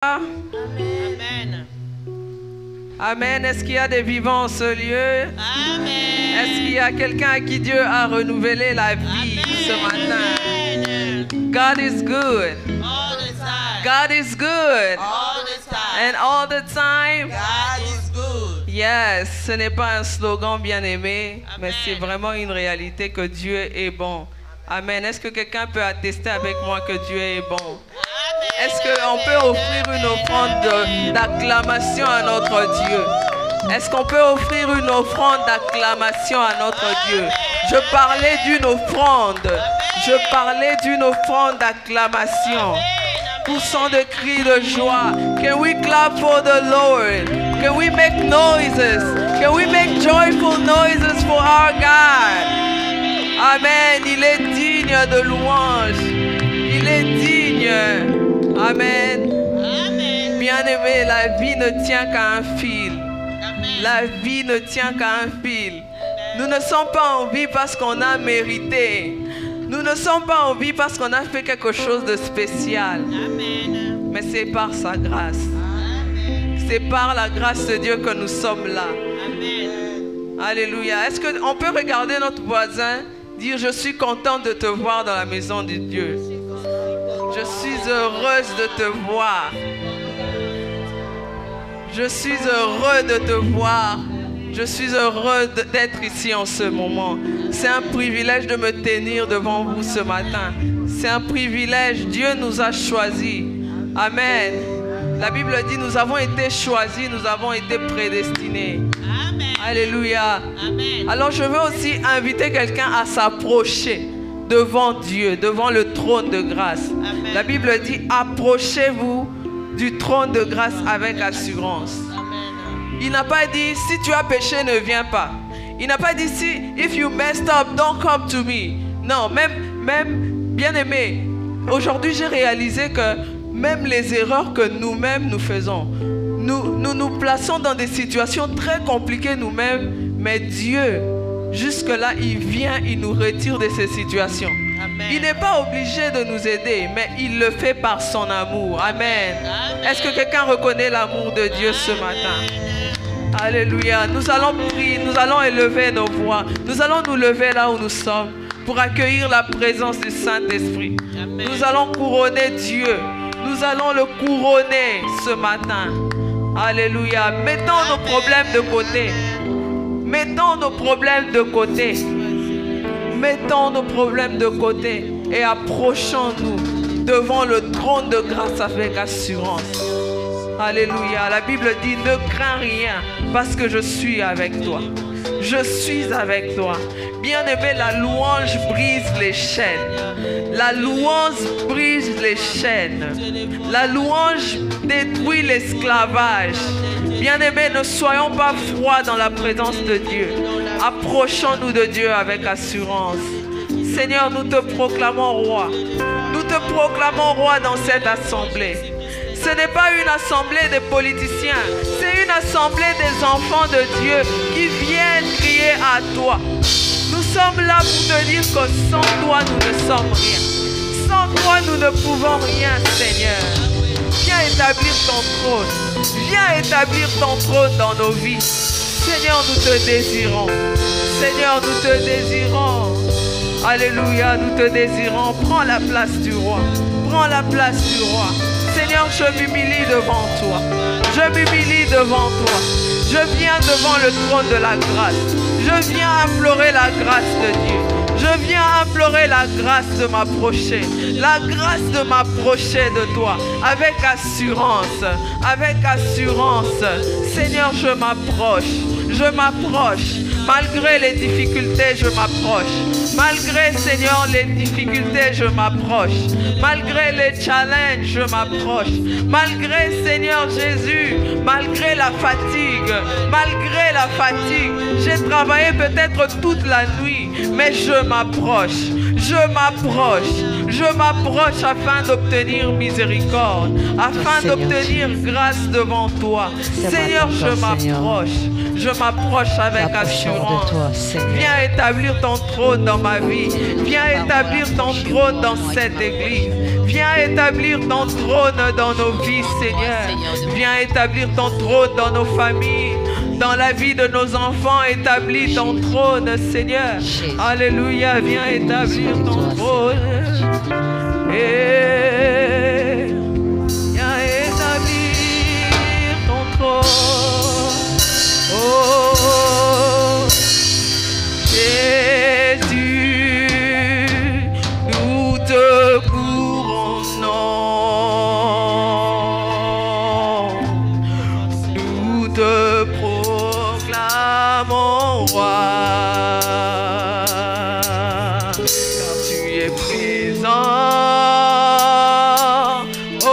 Amen. Amen. Est-ce qu'il y a des vivants en ce lieu? Amen. Est-ce qu'il y a quelqu'un à qui Dieu a renouvelé la vie ce matin? God is good. All the time. God is good. All the time. And all the time. God is good. Yes, ce n'est pas un slogan bien aimé, mais Amen. c'est vraiment une réalité que Dieu est bon. Amen. Est-ce que quelqu'un peut attester avec moi que Dieu est bon? Est-ce qu'on peut offrir une offrande d'acclamation à notre Dieu? Est-ce qu'on peut offrir une offrande d'acclamation à notre Dieu? Je parlais d'une offrande. Je parlais d'une offrande d'acclamation. Poussons de cris de joie. Can we clap for the Lord? Can we make noises? Can we make joyful noises for our God? Amen. Il est digne de louange. Il est digne. Amen. Amen. Bien-aimé, la vie ne tient qu'à un fil. Amen. La vie ne tient qu'à un fil. Nous ne sommes pas en vie parce qu'on a mérité. Nous ne sommes pas en vie parce qu'on a fait quelque chose de spécial. Amen. Mais c'est par sa grâce. Amen. C'est par la grâce de Dieu que nous sommes là. Amen. Alléluia. Est-ce qu'on peut regarder notre voisin, dire je suis content de te voir dans la maison de Dieu. Je suis heureuse de te voir. Je suis heureux de te voir. Je suis heureux d'être ici en ce moment. C'est un privilège de me tenir devant vous ce matin. C'est un privilège. Dieu nous a choisis. Amen. La Bible dit nous avons été choisis, nous avons été prédestinés. Amen. Alléluia. Amen. Alors je veux aussi inviter quelqu'un à s'approcher devant Dieu, devant le trône de grâce. Amen. La Bible dit approchez-vous du trône de grâce avec assurance. Amen. Il n'a pas dit si tu as péché ne viens pas. Il n'a pas dit si if you messed up don't come to me. Non, même bien aimé, aujourd'hui j'ai réalisé que même les erreurs que nous-mêmes nous faisons, nous plaçons dans des situations très compliquées nous-mêmes, mais Dieu, jusque-là, il vient, il nous retire de ces situations. Amen. Il n'est pas obligé de nous aider, mais il le fait par son amour. Amen. Amen. Est-ce que quelqu'un reconnaît l'amour de Dieu ce matin? Alléluia. Nous allons prier, nous allons élever nos voix. Nous allons nous lever là où nous sommes pour accueillir la présence du Saint-Esprit. Amen. Nous allons couronner Dieu. Nous allons le couronner ce matin. Alléluia. Mettons nos problèmes de côté. Mettons nos problèmes de côté. Mettons nos problèmes de côté et approchons-nous devant le trône de grâce avec assurance. Alléluia. La Bible dit ne crains rien parce que je suis avec toi. Je suis avec toi. Bien-aimé, la louange brise les chaînes. La louange brise les chaînes. La louange détruit l'esclavage. Bien-aimé, ne soyons pas froids dans la présence de Dieu. Approchons-nous de Dieu avec assurance. Seigneur, nous te proclamons roi. Nous te proclamons roi dans cette assemblée. Ce n'est pas une assemblée de politiciens. C'est une assemblée des enfants de Dieu qui viennent crier à toi. Nous sommes là pour te dire que sans toi, nous ne sommes rien. Sans toi, nous ne pouvons rien, Seigneur. Viens établir ton trône. Viens établir ton trône dans nos vies. Seigneur, nous te désirons. Seigneur, nous te désirons. Alléluia, nous te désirons. Prends la place du roi. Prends la place du roi. Seigneur, je m'humilie devant toi. Je m'humilie devant toi. Je viens devant le trône de la grâce. Je viens implorer la grâce de Dieu. Je viens implorer la grâce de m'approcher. La grâce de m'approcher de toi. Avec assurance. Avec assurance. Seigneur, je m'approche. Je m'approche. Malgré les difficultés, je m'approche. Malgré, Seigneur, les difficultés, je m'approche. Malgré les challenges, je m'approche. Malgré, Seigneur Jésus, malgré la fatigue, j'ai travaillé peut-être toute la nuit, mais je m'approche. je m'approche afin d'obtenir miséricorde, afin d'obtenir grâce devant toi. Seigneur, je m'approche avec assurance. Viens établir ton trône dans ma vie. Viens établir ton trône dans cette église. Viens établir ton trône dans nos vies, Seigneur. Viens établir ton trône dans nos familles. Dans la vie de nos enfants, établis ton trône, Seigneur. Alléluia, viens établir ton trône. Et viens établir ton trône. Oh, Jésus, nous te couronnons. Nous te proclamons roi, car tu es présent au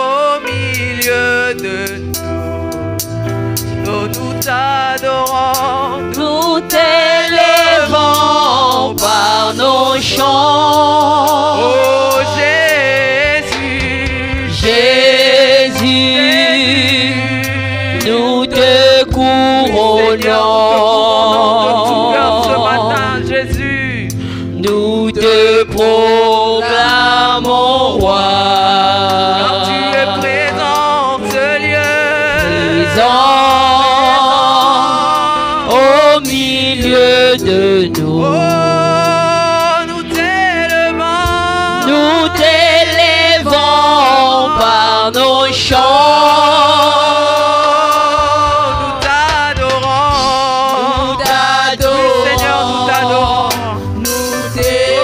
milieu de nous. Nous t'adorons, Nous t'élèvons par nos chants. oh Jésus, Jésus, nous te ce matin, couronnons. Jésus, Nous te proclamons roi. car tu es présent en ce lieu. Présent au milieu de nous. Oh, nous t'élevons, Nous t'élèvons par nos chants. nous t'adorons, Nous t'adorons. oui, Seigneur, nous t'adorons. Nous t'exaltons.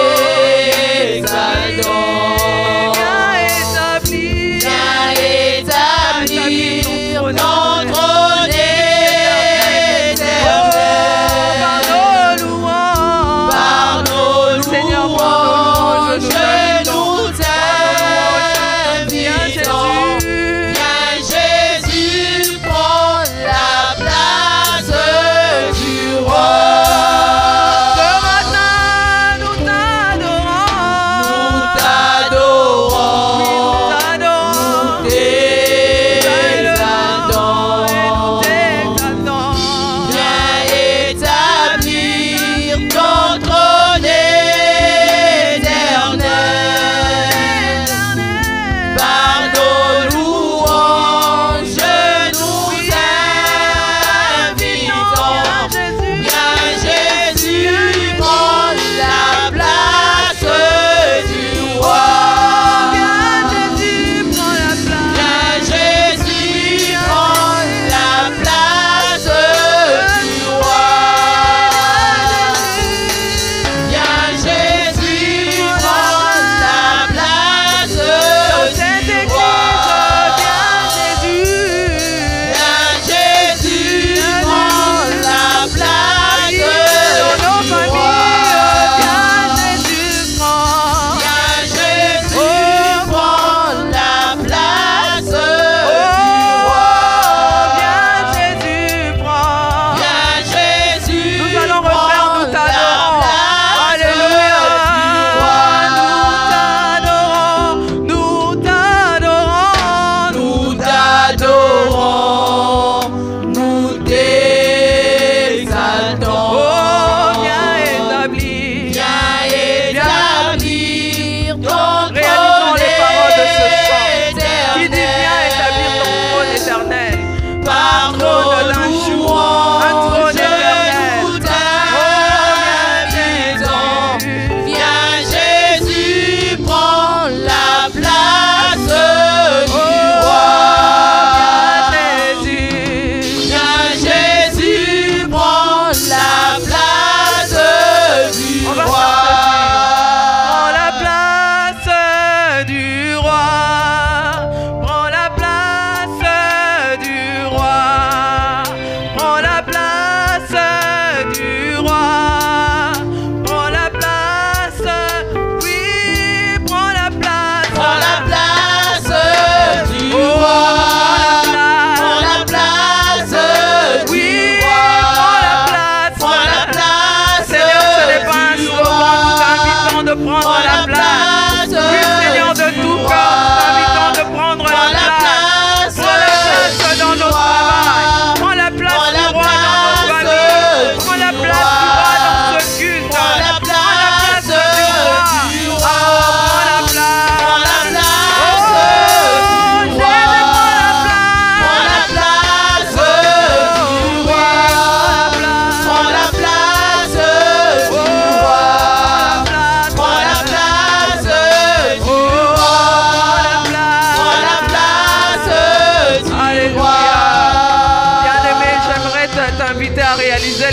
Viens établir, Viens établir ton ton trône oh, par éternel. nos louanges.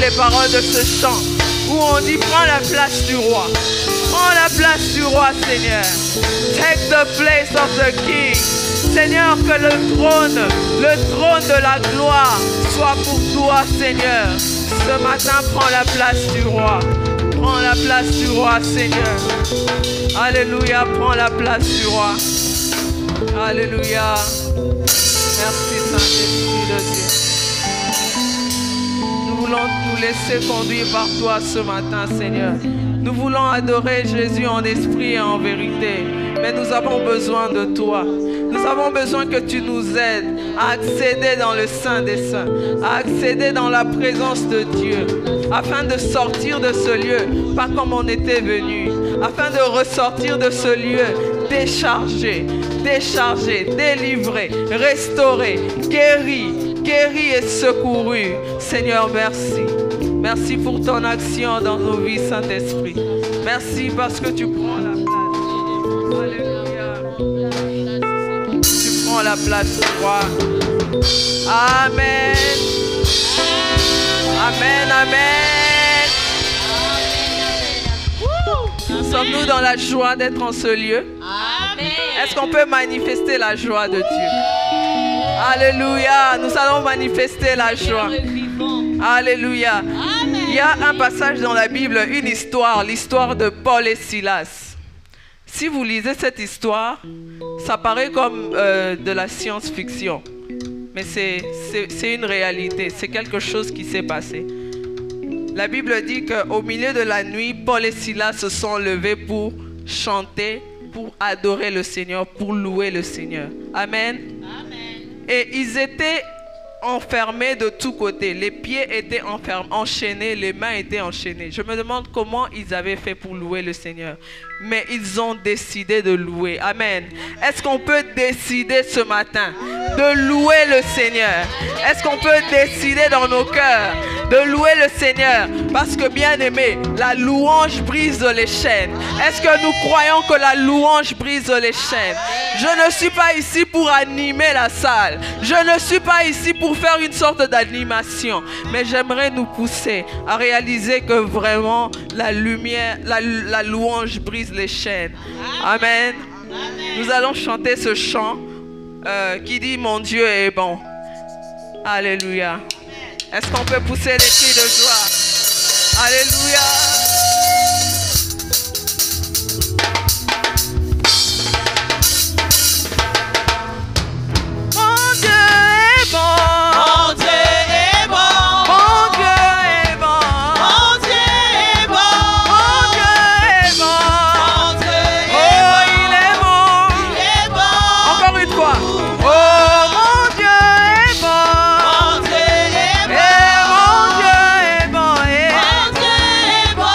les paroles de ce chant où on dit prends la place du roi. Prends la place du roi, Seigneur. Take the place of the King. Seigneur, que le trône de la gloire soit pour toi, Seigneur. Ce matin, prends la place du roi. Prends la place du roi, Seigneur. Alléluia, prends la place du roi. Alléluia. Merci, Saint-Esprit de Dieu. Nous voulons nous laisser conduire par toi ce matin, Seigneur. Nous voulons adorer Jésus en esprit et en vérité. Mais nous avons besoin de toi. Nous avons besoin que tu nous aides à accéder dans le Saint des Saints, à accéder dans la présence de Dieu, afin de sortir de ce lieu, pas comme on était venu, afin de ressortir de ce lieu déchargé, délivré, restauré, guéri et secouru. Seigneur, merci. Merci pour ton action dans nos vies, Saint-Esprit. Merci parce que tu prends la place. Alléluia. Tu prends la place, roi. Amen. Amen, amen. Sommes-nous dans la joie d'être en ce lieu? Est-ce qu'on peut manifester la joie de Dieu? Alléluia. Nous allons manifester la joie. Alléluia. Amen. Il y a un passage dans la Bible, une histoire, l'histoire de Paul et Silas. Si vous lisez cette histoire, ça paraît comme de la science-fiction. Mais c'est une réalité, c'est quelque chose qui s'est passé. La Bible dit qu'au milieu de la nuit, Paul et Silas se sont levés pour chanter, pour adorer le Seigneur, pour louer le Seigneur. Amen. Amen. Et ils étaient enfermés de tous côtés. Les pieds étaient enchaînés, les mains étaient enchaînées. Je me demande comment ils avaient fait pour louer le Seigneur. Mais ils ont décidé de louer. Amen. Est-ce qu'on peut décider ce matin de louer le Seigneur? Est-ce qu'on peut décider dans nos cœurs de louer le Seigneur? Parce que, bien aimé, la louange brise les chaînes. Est-ce que nous croyons que la louange brise les chaînes? Je ne suis pas ici pour animer la salle. Je ne suis pas ici pour faire une sorte d'animation. Mais j'aimerais nous pousser à réaliser que vraiment la lumière, la louange brise les chaînes. Amen. Nous allons chanter ce chant qui dit mon Dieu est bon. Alléluia. Est-ce qu'on peut pousser les cris de joie? Alléluia. Mon Dieu est bon. Mon Dieu est bon. Mon Dieu est bon. Mon Dieu est bon. Mon Dieu est bon. Mon Dieu est Oh, bon. il est bon. Il est bon. Encore une fois. Oh, mon Dieu est bon. Mon Dieu est bon. Et mon Dieu est bon. Et Mon Dieu est bon.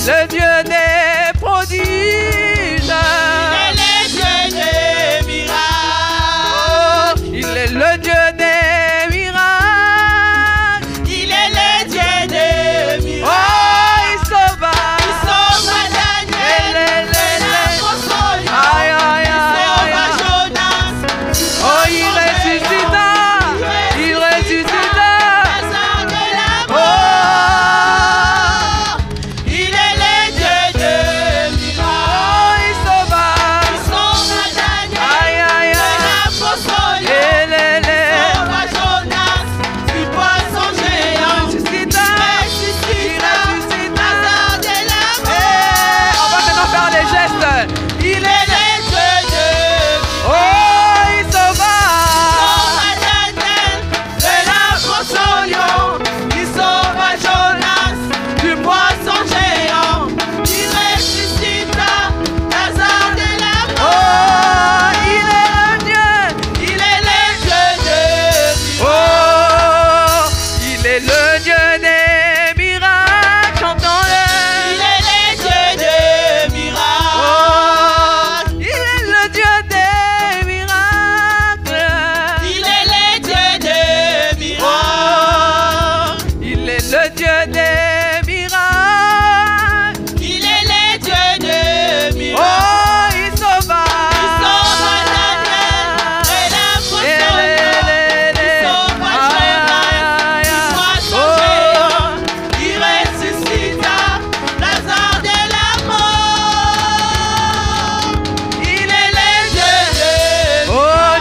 le Dieu des prodiges. Il est le Dieu des miracles. Il est le Dieu des miracles. Il est le Dieu des miracles. Oh, il sauva. Il sauve Daniel de l'impossible. Aïe, aïe, Il aïe, sauve aïe. Jonas. Oh, il ressuscita. Il ressuscita. Lazare de la Oh, mort. Il est le Dieu des miracles. oh, il sauva. Il sauve Daniel Aïe, aïe, de aïe. l'impossible. Et les Sauve Jonas du poisson géant. ressuscita. Ressuscita. Il ressuscita. Lazare de la Eh, on va mort. maintenant faire les gestes. Il Il est est le Dieu des oh, il sauva. sauve Daniel de la poisson lion. Il sauve Jonas du poisson géant. Il ressuscita Lazare de la Oh, mort. il est le Dieu. Il est le Dieu des Oh, il est le Dieu des miracles. Chantons-le. Il est le Dieu des miracles. Oh, il est le Dieu des miracles. Il est le Dieu des miracles. Oh, il est le Dieu des miracles. Il est le Dieu des miracles. Oh, il sauva. Il sauve Daniel de la poisson lion. Il sauve Jonas du poisson géant. Il ressuscita Lazare de la mort. Il est le Dieu des Oh,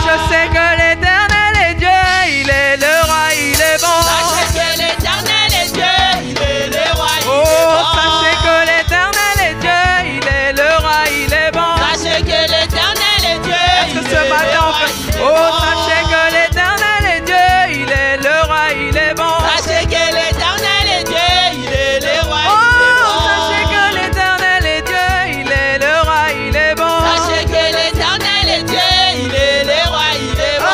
je sais que l'Éternel est Dieu, il est le roi, il est bon. Sachez que l'Éternel est Dieu, il est le roi, il Oh, est bon. sachez que l'Éternel est Dieu, il est le roi, il est bon. Sachez que l'Éternel est Dieu, Est-ce il que est ce le matin on roi, peut... il est Oh, bon. sachez que l'Éternel est Dieu, il est le roi, il est bon. Sachez que l'Éternel est Dieu, il est le roi, Oh, il est bon. sachez que l'Éternel est Dieu, il est le roi, il est bon. Sachez que l'Éternel est Dieu, il est le roi, il est bon. Oh,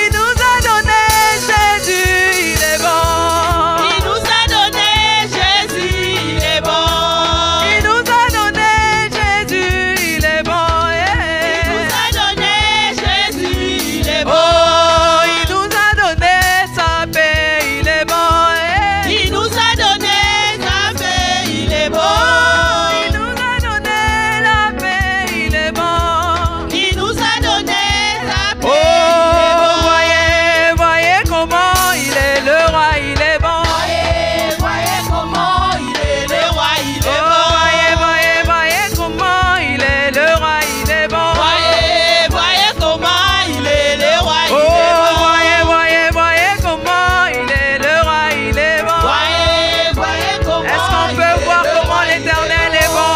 il nous a donné Jésus, il est bon. Il nous a donné Jésus, il est bon. Il nous a donné Jésus, il est bon. Il nous a donné Jésus, il est bon. Oh, il nous a donné sa paix, il est bon. Il nous a donné sa paix, il est bon. Il nous a donné la paix, il est bon. Il nous a donné sa paix, Oh, il est bon. voyez, voyez comment il est le roi, il est bon. Voyez, voyez comment il est le roi, il Oh, est bon. voyez, voyez, voyez comment il est le roi, il est bon. Voyez, voyez comment il est le roi, il Oh, est bon. voyez, voyez, voyez comment il est le roi, il est bon. Voyez, voyez comment Est-ce qu'on il peut est voir le comment roi, il est l'Éternel est bon?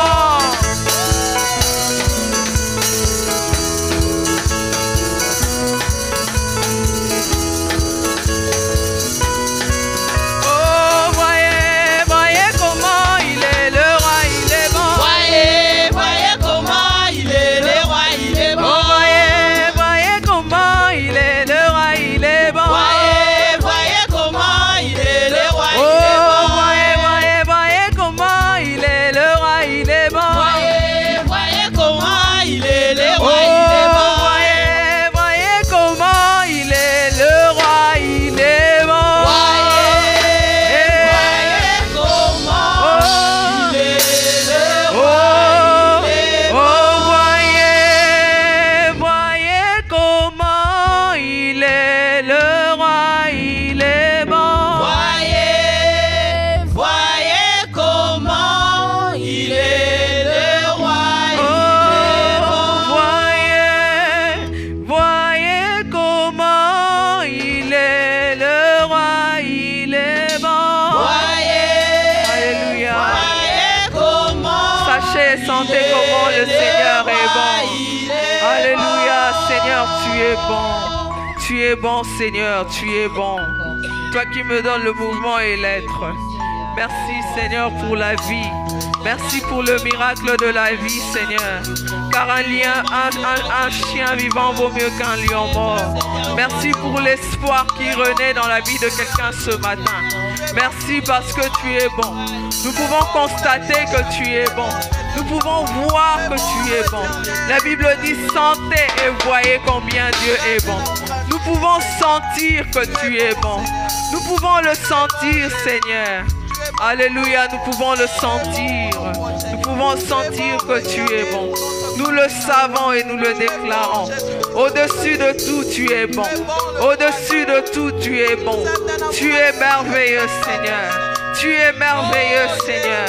Oh, voyez, voyez comment il est le roi, il est bon. Voyez, voyez comment il est le roi, il est Oh, bon. voyez, voyez comment il est le roi, il est bon. Voyez, voyez comment il est le roi, il est Oh, bon. voyez, voyez, voyez comment il est le roi, il est bon. Voyez, voyez comment il est le Oh, roi, il est bon. voyez, voyez comment il est le roi, il est bon. Voyez, comment il est le roi, il est bon. Oh, voyez, voyez comment il est le roi, il est bon. Voyez, voyez comment il est le roi, il est bon. Voyez, Alléluia. voyez comment Sachez et sentez il est comment le Seigneur est bon. il est Alléluia, bon. Seigneur, tu es bon. Tu es bon, Seigneur, tu es bon. Toi qui me donnes le mouvement et l'être. Merci Seigneur pour la vie. Merci pour le miracle de la vie Seigneur. Car un chien vivant vaut mieux qu'un lion mort. Merci pour l'espoir qui renaît dans la vie de quelqu'un ce matin. Merci parce que tu es bon. Nous pouvons constater que tu es bon. Nous pouvons voir que tu es bon. La Bible dit sentez et voyez combien Dieu est bon. Nous pouvons sentir que tu es bon. Nous pouvons le sentir Seigneur. Alléluia, nous pouvons le sentir. Nous pouvons sentir que tu es bon. Nous le savons et nous le déclarons. Au-dessus de tout, tu es bon. Au-dessus de tout, tu es bon. Tu es merveilleux, Seigneur. Tu es merveilleux, Seigneur.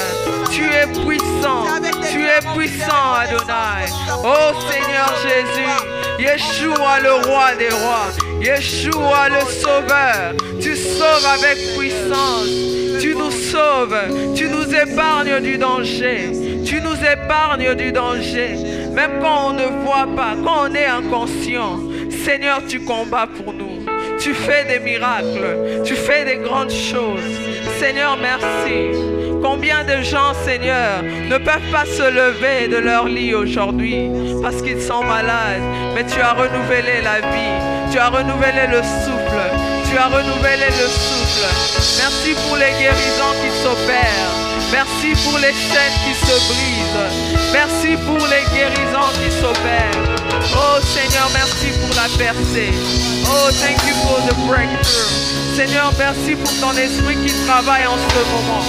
Tu es puissant. Tu es puissant, Adonai. Oh Seigneur Jésus. Yeshua, le roi des rois. Yeshua, le sauveur. Tu sauves avec puissance. Tu nous sauves, tu nous épargnes du danger. Tu nous épargnes du danger. Même quand on ne voit pas, quand on est inconscient. Seigneur, tu combats pour nous. Tu fais des miracles. Tu fais des grandes choses. Seigneur, merci. Combien de gens, Seigneur, ne peuvent pas se lever de leur lit aujourd'hui parce qu'ils sont malades. Mais tu as renouvelé la vie. Tu as renouvelé le souffle. Tu as renouvelé le souffle. Merci pour les guérisons qui s'opèrent. Merci pour les chaînes qui se brisent. Merci pour les guérisons qui s'opèrent. Oh Seigneur, merci pour la percée. Oh, thank you for the breakthrough. Seigneur, merci pour ton esprit qui travaille en ce moment.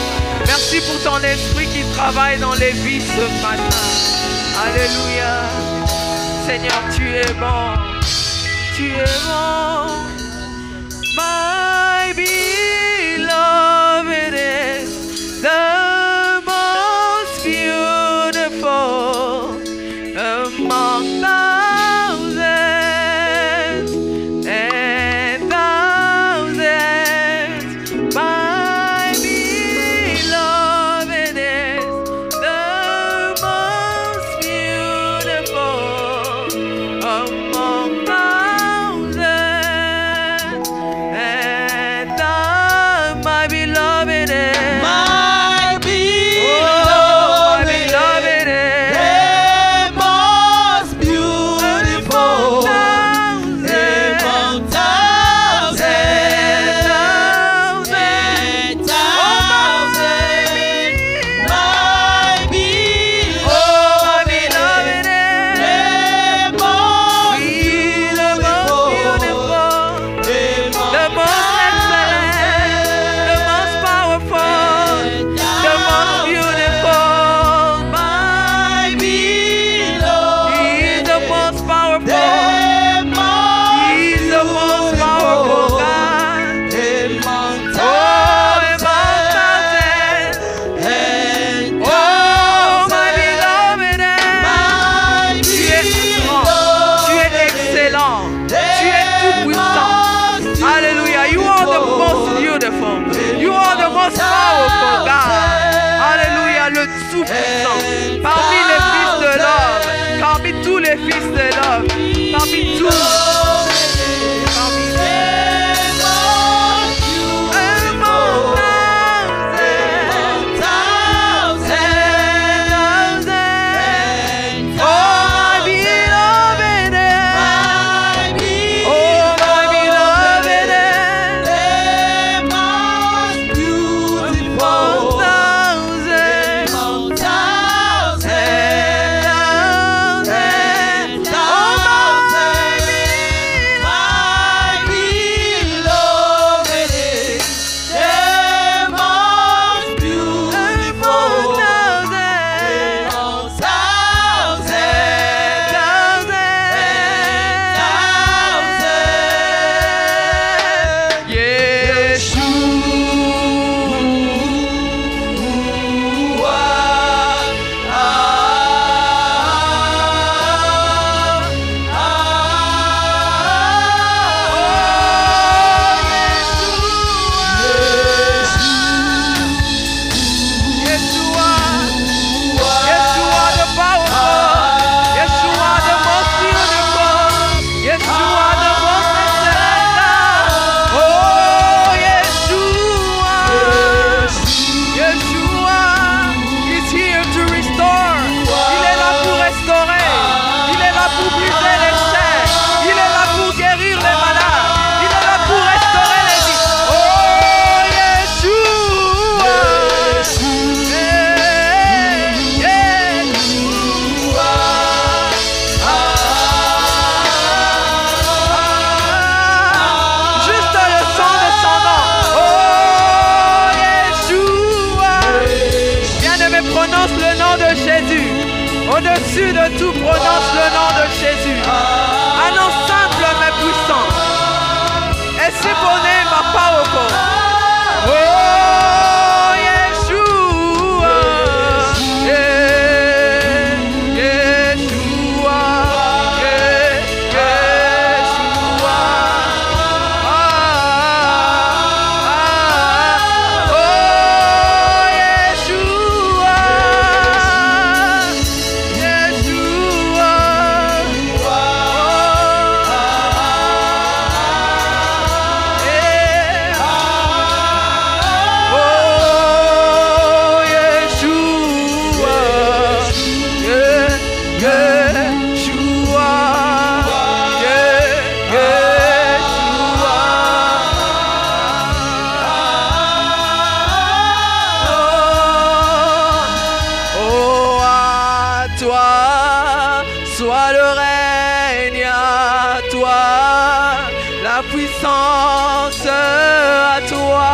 Merci pour ton esprit qui travaille dans les vies ce matin. Alléluia. Seigneur, tu es bon. Tu es bon. My beloved is the most beautiful among thousands and thousands. My beloved is the most beautiful among thousands. And my beloved is My beloved is the most beautiful among thousands and thousands. My beloved is the most beautiful the most excellent, the most powerful, the most beautiful. My beloved He is the most powerful. the He is the most powerful God. among Oh, among thousands. and Oh, my beloved, tu es grand, tu es excellent, tu es tout puissant. Hallelujah. You are the most beautiful. You are the most powerful God. Hallelujah. Le tout puissant. Parmi les fils de l'homme. Parmi tous les fils de l'homme. Parmi tous. Parmi Au-dessus de tout, prononce le nom de Jésus. Un nom simple mais puissant. Et si bonnet ma powerful. Oh, Yeshua. Yeshua. Yeshua. Oh, Yeshua. Soit le règne à toi, la puissance à toi,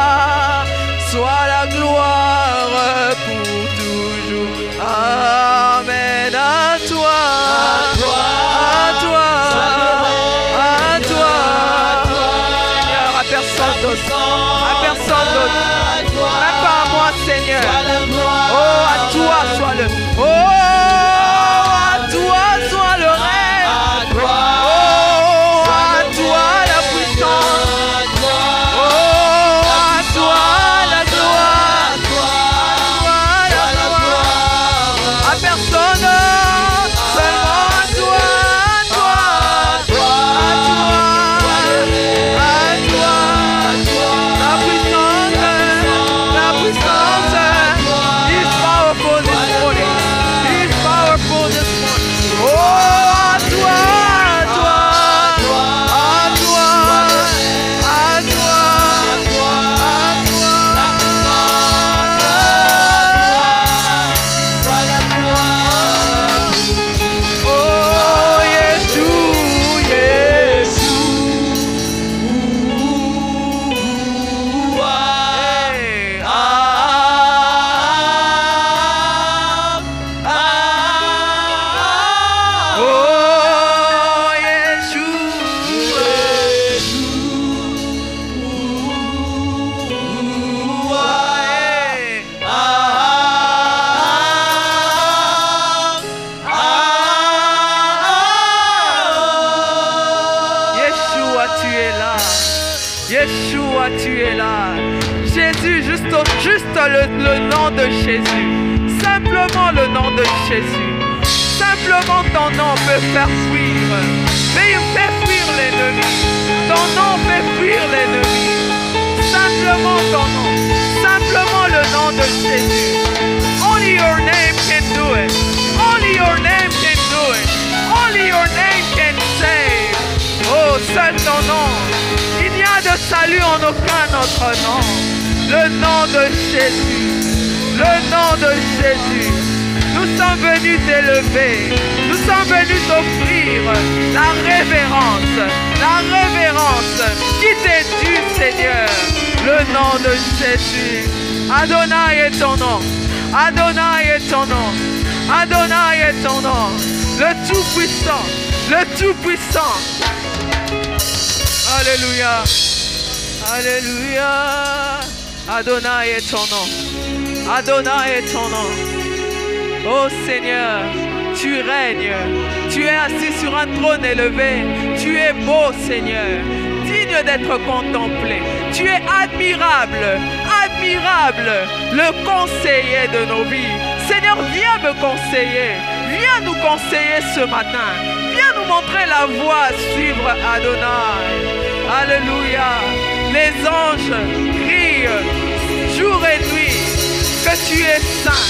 soit la gloire pour toujours. Amen. À toi, à toi, à toi, Seigneur, à personne d'autre, à personne d'autre, même pas à moi, Seigneur. Oh, à toi soit le. Oh, toi soit le règne. Oh, à toi la puissance. Oh, à toi la gloire. La gloire. À personne, seulement à toi, à toi, la puissance, la puissance. He's powerful this morning. He's powerful this morning. Oh, à toi, à toi, à toi, à toi, oh, Yeshua, Yeshua. Oh, Yeshua, tu es là. Yeshua, tu es là. Jésus, juste le nom de Jésus. Simplement le nom de Jésus. Simplement ton nom peut faire fuir. Mais il fait fuir l'ennemi. Ton nom fait fuir l'ennemi. Simplement ton nom. Simplement le nom de Jésus. Only your name can do it. Only your name can do it. Only your name can save. Oh, seul ton nom. Il n'y a de salut en aucun autre nom. Le nom de Jésus. Le nom de Jésus. Nous sommes venus t'élever. Nous sommes venus t'offrir la révérence qui t'est due, Seigneur. Le nom de Jésus. Adonai est ton nom. Adonai est ton nom. Adonai est ton nom. Le Tout-Puissant. Le Tout-Puissant. Alléluia. Alléluia. Adonai est ton nom. Adonai est ton nom. Oh Seigneur, tu règnes. Tu es assis sur un trône élevé. Tu es beau, Seigneur. Digne d'être contemplé. Tu es admirable. Admirable. Le conseiller de nos vies. Seigneur, viens me conseiller. Viens nous conseiller ce matin. Viens nous montrer la voie à suivre, Adonai. Alléluia. Les anges crient jour et nuit que tu es saint.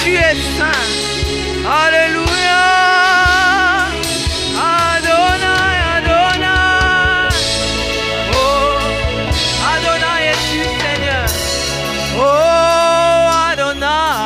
Tu es saint. Alléluia. Adonai, Adonai. Oh, Adonai es-tu, Seigneur. Oh, Adonai.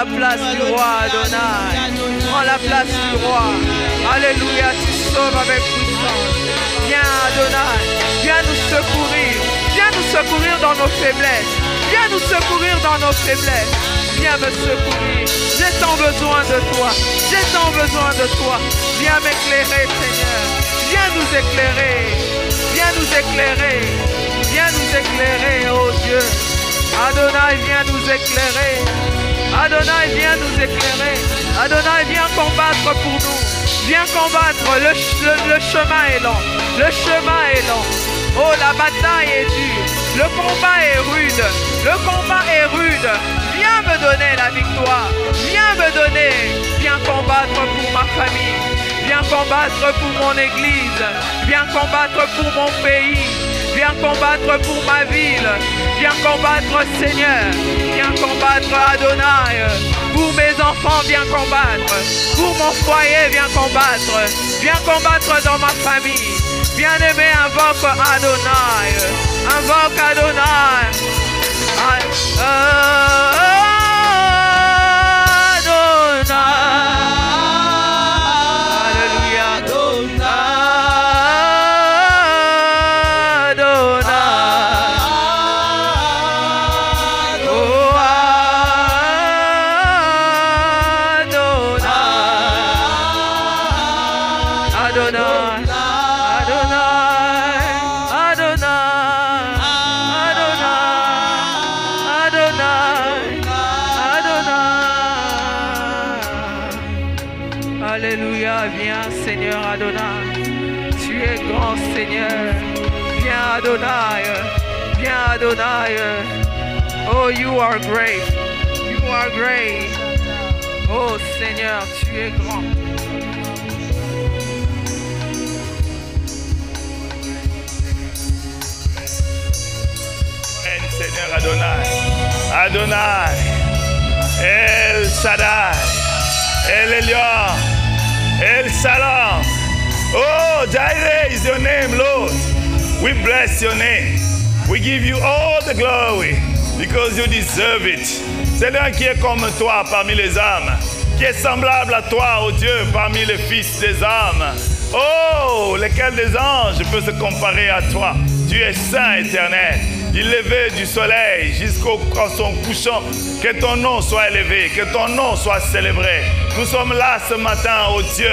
la place du roi, Adonai. Prends la place du roi. Alléluia, tu sauves avec puissance. Viens, Adonai. Viens nous secourir. Viens nous secourir dans nos faiblesses. Viens nous secourir dans nos faiblesses. Viens me secourir. J'ai tant besoin de toi. J'ai tant besoin de toi. Viens m'éclairer, Seigneur. Viens nous éclairer. Viens nous éclairer. Viens nous éclairer, oh Dieu. Adonai, viens nous éclairer. Adonai, viens nous éclairer. Adonai, viens combattre pour nous. Viens combattre. Le chemin est long. Le chemin est long. Oh, la bataille est dure. Le combat est rude. Le combat est rude. Viens me donner la victoire. Viens me donner. Viens combattre pour ma famille. Viens combattre pour mon église. Viens combattre pour mon pays. Viens combattre pour ma ville. Viens combattre, Seigneur. Viens combattre, Adonai. Pour mes enfants, viens combattre. Pour mon foyer, viens combattre. Viens combattre dans ma famille. Bien-aimé, invoque Adonai. Invoque Adonai. Alléluia, viens Seigneur Adonai. Tu es grand Seigneur. Viens Adonai. Viens Adonai. Oh, you are great. You are great. Oh Seigneur, tu es grand. Seigneur Adonai. Adonai. El Shaddai. El Elyon. El Shalom. Oh, Jireh is your name, Lord. We bless your name. We give you all the glory because you deserve it. C'est l'un qui est comme toi parmi les hommes, qui est semblable à toi, ô Dieu, parmi les fils des hommes. Oh, lequel des anges peut se comparer à toi? Tu es saint éternel. Du lever du soleil jusqu'au son couchant, que ton nom soit élevé, que ton nom soit célébré. Nous sommes là ce matin, oh Dieu,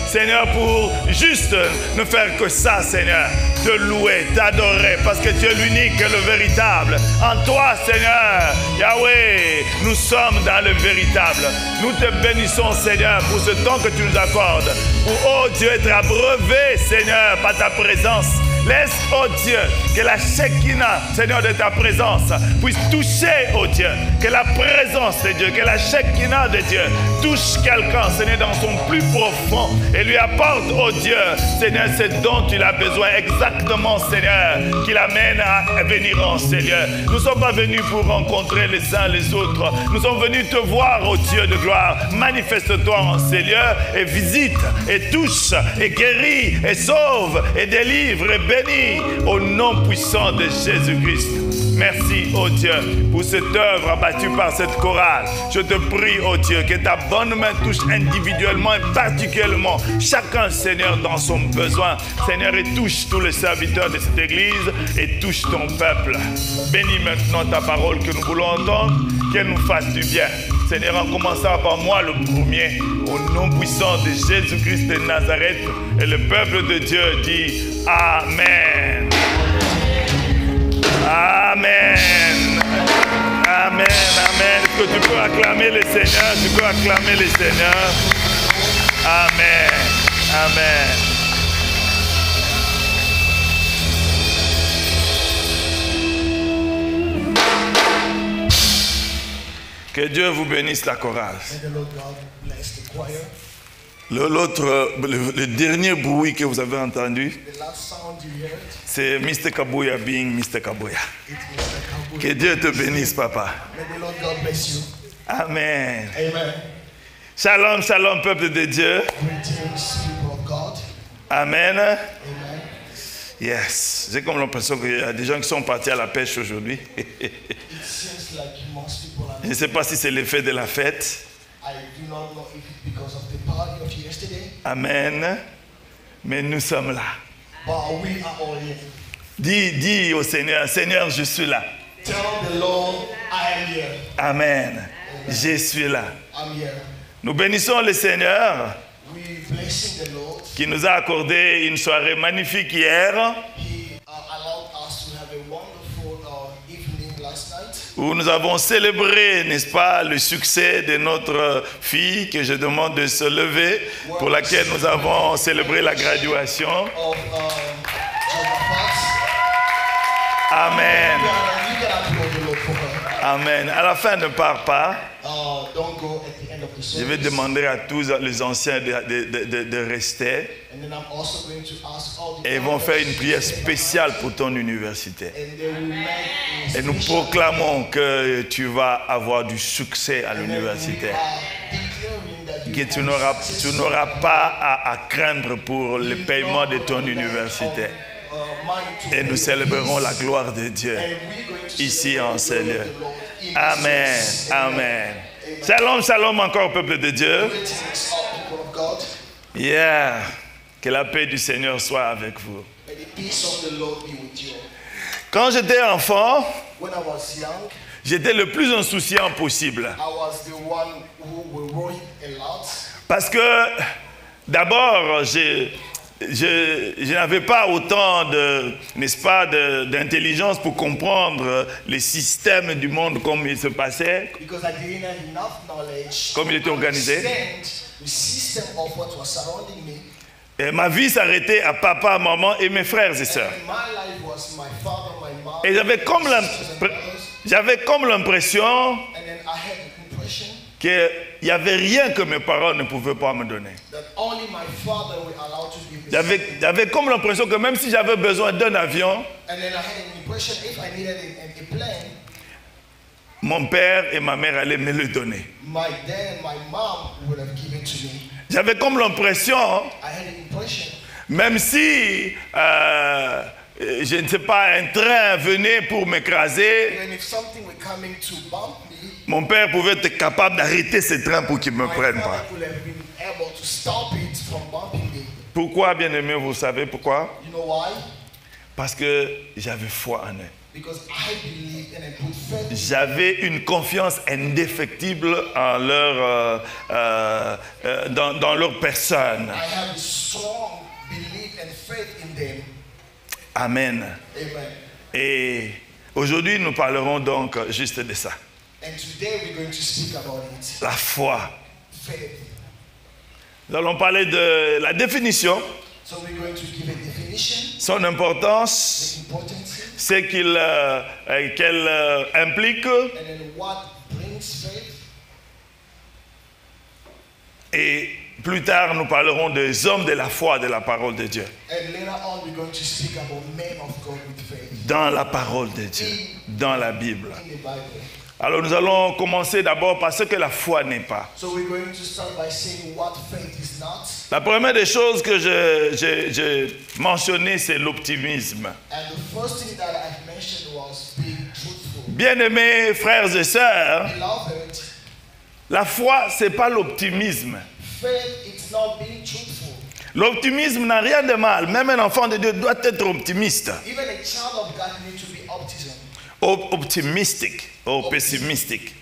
Seigneur, pour juste ne faire que ça, Seigneur, te louer, t'adorer, parce que tu es l'unique et le véritable. En toi, Seigneur, Yahweh, nous sommes dans le véritable. Nous te bénissons, Seigneur, pour ce temps que tu nous accordes, pour, oh Dieu, être abreuvé, Seigneur, par ta présence. Laisse, oh Dieu, que la Shekinah, Seigneur, de ta présence puisse toucher, oh Dieu, que la présence de Dieu, que la Shekinah de Dieu touche quelqu'un, Seigneur, dans son plus profond et lui apporte, oh Dieu, Seigneur, ce dont il a besoin exactement, Seigneur, qui l'amène à venir en Seigneur. Nous ne sommes pas venus pour rencontrer les uns les autres. Nous sommes venus te voir, oh Dieu de gloire. Manifeste-toi en Seigneur et visite et touche et guérit et sauve et délivre et bénis au nom puissant de Jésus-Christ. Merci, oh Dieu, pour cette œuvre abattue par cette chorale. Je te prie, oh Dieu, que ta bonne main touche individuellement et particulièrement chacun, Seigneur, dans son besoin. Seigneur, et touche tous les serviteurs de cette église et touche ton peuple. Bénis maintenant ta parole que nous voulons entendre, qu'elle nous fasse du bien. Seigneur, en commençant par moi le premier, au nom puissant de Jésus-Christ de Nazareth, et le peuple de Dieu dit Amen. Amen. Amen. Amen. Est-ce que tu peux acclamer le Seigneur? Tu peux acclamer le Seigneur. Amen. Amen. Que Dieu vous bénisse la chorale. Le dernier bruit que vous avez entendu, c'est Mr. Kabuya being Mr. Kabuya. Que Dieu te bénisse, papa. Amen. Shalom, shalom, peuple de Dieu. Amen. Yes. J'ai comme l'impression qu'il y a des gens qui sont partis à la pêche aujourd'hui. It seems like most people are Je ne sais pas si c'est l'effet de la fête. I do not know if it's because of the party of yesterday, Amen. Mais nous sommes là. but we are all here. Dis au Seigneur, Seigneur, je suis là. Tell the Lord, I am here. Amen. Je suis là. I'm here. Nous bénissons le Seigneur We blessing the Lord. qui nous a accordé une soirée magnifique hier He allowed us to have a wonderful evening last night, où nous avons célébré, n'est-ce pas, le succès de notre fille que je demande de se lever, pour laquelle nous avons célébré la graduation. of Josaphat. Amen. You can applaud the Lord for her. Amen. À la fin, ne pars pas. Don't go at the end of the Je vais service. demander à tous les anciens de rester And then I'm also going to ask all the et ils vont faire une elders prière to stay. spéciale pour ton université. And they will make a Et nous special- proclamons que tu vas avoir du succès à and then we l'université. are declaring that you Que tu have n'auras pas à craindre pour le paiement de ton université. money to Et nous pay célébrerons fees. la gloire de Dieu And we're going to ici celebrate en the ce glory lieu. of the Lord in Amen. this service. Amen. Shalom, shalom encore, peuple de Dieu. Greetings, all people of God. Yeah. Que la paix du Seigneur soit avec vous. May the peace of the Lord be with you. Quand j'étais enfant, When I was young, j'étais le plus insouciant possible. I was the one who would worry a lot. Parce que d'abord, je n'avais pas autant de, n'est-ce pas, d'intelligence pour comprendre les systèmes du monde comme il se passait. Because I didn't have enough knowledge Comme il était to organisé. understand the system of what was surrounding me. Et ma vie s'arrêtait à papa, maman et mes frères et sœurs. And my life was my father, my mom, Et j'avais comme my sisters and l'impression brothers. And then I had the impression qu'il n'y avait rien que mes parents ne pouvaient pas me donner. that only my father were allowed to give me something. J'avais comme l'impression que même si j'avais besoin d'un avion, And then I had an impression if I needed a plane, mon père et ma mère allaient me le donner. my dad and my mom would have given to me. J'avais comme l'impression, I had an impression même si, je ne sais pas, un train venait pour m'écraser, even if something were coming to bump me, mon père pouvait être capable d'arrêter ce train pour qu'il ne me my prenne father pas. would have been able to stop it from bumping me. Pourquoi, bien aimé, vous savez pourquoi? You know why? Parce que j'avais foi en eux. Because I believed and I put faith in J'avais une confiance indéfectible en dans leur personne. I have a strong belief and faith in them. Amen. Amen. Et aujourd'hui, nous parlerons donc juste de ça. And today we're going to speak about it. La foi. Faith. Nous allons parler de la définition, So we're going to give a definition, son importance, the importance, ce qu'elle implique, and then what brings faith. et plus tard, nous parlerons des hommes de la foi de la parole de Dieu. And later on we're going to speak about men of God with faith Dans la parole de Dieu, dans la Bible. in the Bible. Alors nous allons commencer d'abord par ce que la foi n'est pas. So we're going to start by saying what faith is not. La première des choses que j'ai mentionné, c'est l'optimisme. And the first thing that I mentioned was being truthful. Bien-aimés frères et sœurs, Beloved, la foi, ce n'est pas l'optimisme. faith is not being truthful. L'optimisme n'a rien de mal. Même un enfant de Dieu doit être optimiste. Even a child of God needs to be Optimistic ou pessimistique.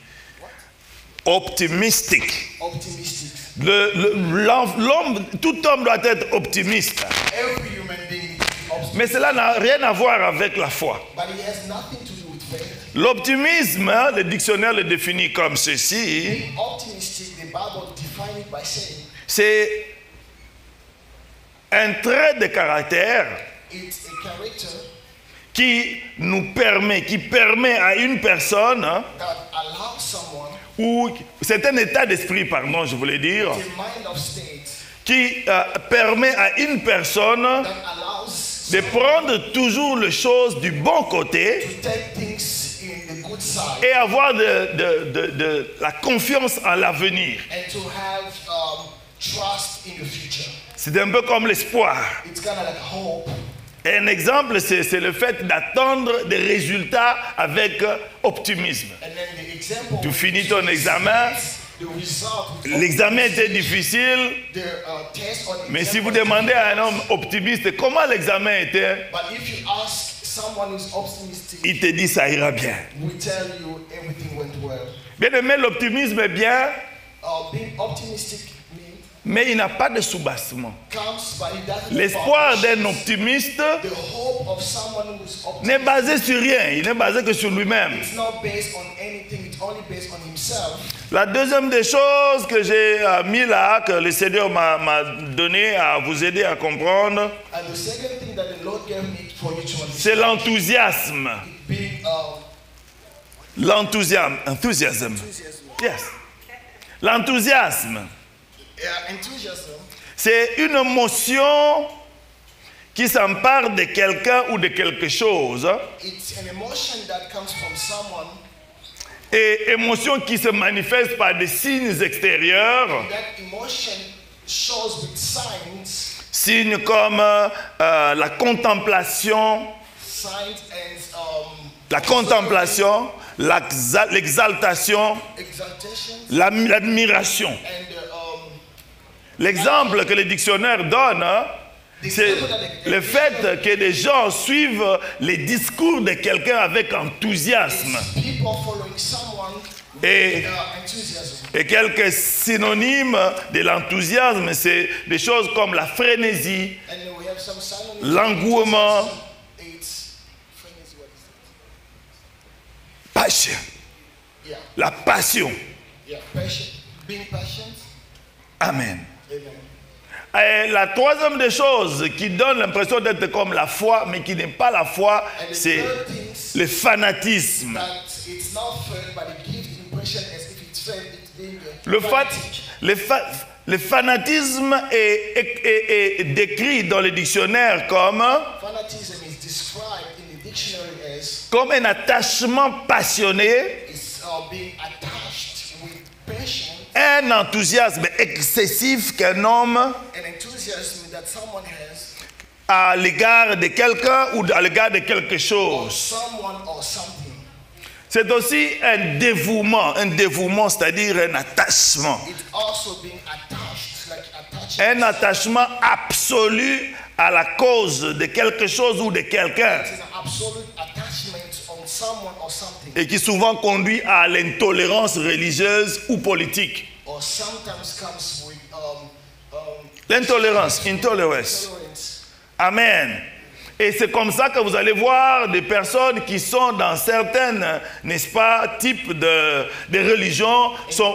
Optimistic. optimistic. L'homme, tout homme doit être optimiste. Every human being needs to be optimistic. Mais cela n'a rien à voir avec la foi. But it has nothing to do with faith. L'optimisme, le dictionnaire le définit comme ceci. Being optimistic, the Bible defines it by saying C'est un trait de caractère it's a character qui permet à une personne, that allows someone, ou c'est un état d'esprit, pardon, je voulais dire, a mind of state qui permet à une personne that allows de prendre toujours les choses du bon côté to take things in the good side et avoir de la confiance en l'avenir. and to have trust in the future. C'est un peu comme l'espoir. It's kind of like hope. Un exemple, c'est le fait d'attendre des résultats avec optimisme. And then the example, Tu finis ton examen, the result, l'examen était difficile, the test or the mais si vous exam, demandez à un homme optimiste comment l'examen était, but if you ask someone who's optimistic, il te dit ça ira bien. we tell you everything went well. Bien aimé, l'optimisme est bien, Being optimistic means mais il n'a pas de soubassement. comes, but it doesn't. L'espoir have d'un foundations. optimiste The hope of someone who's n'est optimistic, basé sur rien, il n'est basé que sur lui-même. it's not based on anything, it's only based on himself. La deuxième des choses que j'ai mis là, que le Seigneur m'a donné à vous aider à comprendre, And the second thing that the Lord gave me for you to c'est understand, l'enthousiasme. being L'enthousiasme. enthusiasm. Yes. L'enthousiasme. Enthusiasm, C'est une émotion qui s'empare de quelqu'un ou de quelque chose. it's an emotion that comes from someone. Et émotion qui se manifeste par des signes extérieurs. That emotion shows with signs, Signes comme la contemplation, and l'exaltation, exaltation, l'admiration. and L'exemple que le dictionnaire donne, c'est le fait que des gens suivent les discours de quelqu'un avec enthousiasme. people following someone with Et, enthusiasm. et quelques synonymes de l'enthousiasme, c'est des choses comme la frénésie, And then we have some synonyms. l'engouement, It's frenzy, what is passion, it? Yeah, la passion. yeah, passion, being patient. Amen. Amen. Et la troisième des choses qui donne l'impression d'être comme la foi, mais qui n'est pas la foi, And the c'est third things le fanatisme. that it's not fair, but it gives the impression as if it's fair, it's being Le fanatisme est décrit dans le dictionnaire comme Fanatism is described in the dictionary as un attachement passionné, is being attached with passion, un enthousiasme excessif qu'un homme an enthusiasm that someone has, à l'égard de quelqu'un ou à l'égard de quelque or chose. someone or something. C'est aussi un dévouement, c'est-à-dire un attachement. It's also being attached, like attaching. Un attachement absolu à la cause de quelque chose ou de quelqu'un. It's an absolute attachment on someone or something. Et qui souvent conduit à l'intolérance religieuse ou politique. Or sometimes comes with L'intolérance, intolerance. tolerance. Amen. Et c'est comme ça que vous allez voir des personnes qui sont dans certaines, n'est-ce pas, types de religions, sont,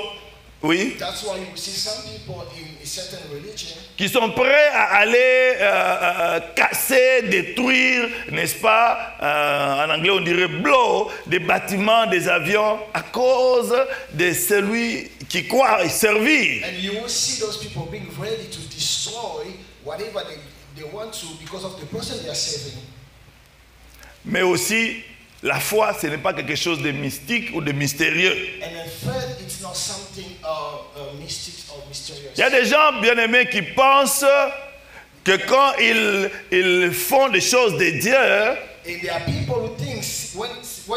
oui, That's why you see some people in a certain religion qui sont prêts à aller casser, détruire, n'est-ce pas, en anglais on dirait blow, des bâtiments, des avions, à cause de celui qui croit servir. and you will see those people being ready to destroy whatever they want to because of the person they are serving. Mais aussi, la foi, ce n'est pas quelque chose de mystique ou de mystérieux. And then third, it's not something mystic or mysterious. Il y a des gens bien aimés qui pensent que quand ils font des choses de Dieu, And there are people who think when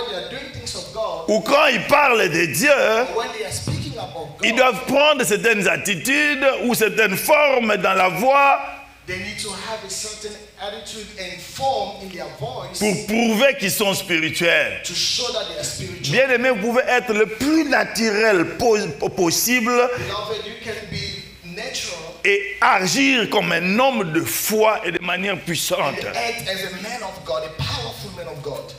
they are doing things of God, ou quand ils parlent de Dieu, when they are speaking about ils God, doivent prendre certaines attitudes ou certaines formes dans la voix they need to have a certain attitude and form in their voice pour prouver qu'ils sont spirituels. to show that they are spiritual. Bien aimé, vous pouvez être le plus naturel possible Beloved, you can be natural et agir comme un homme de foi et de manière puissante. and act as a man of God, a powerful man of God.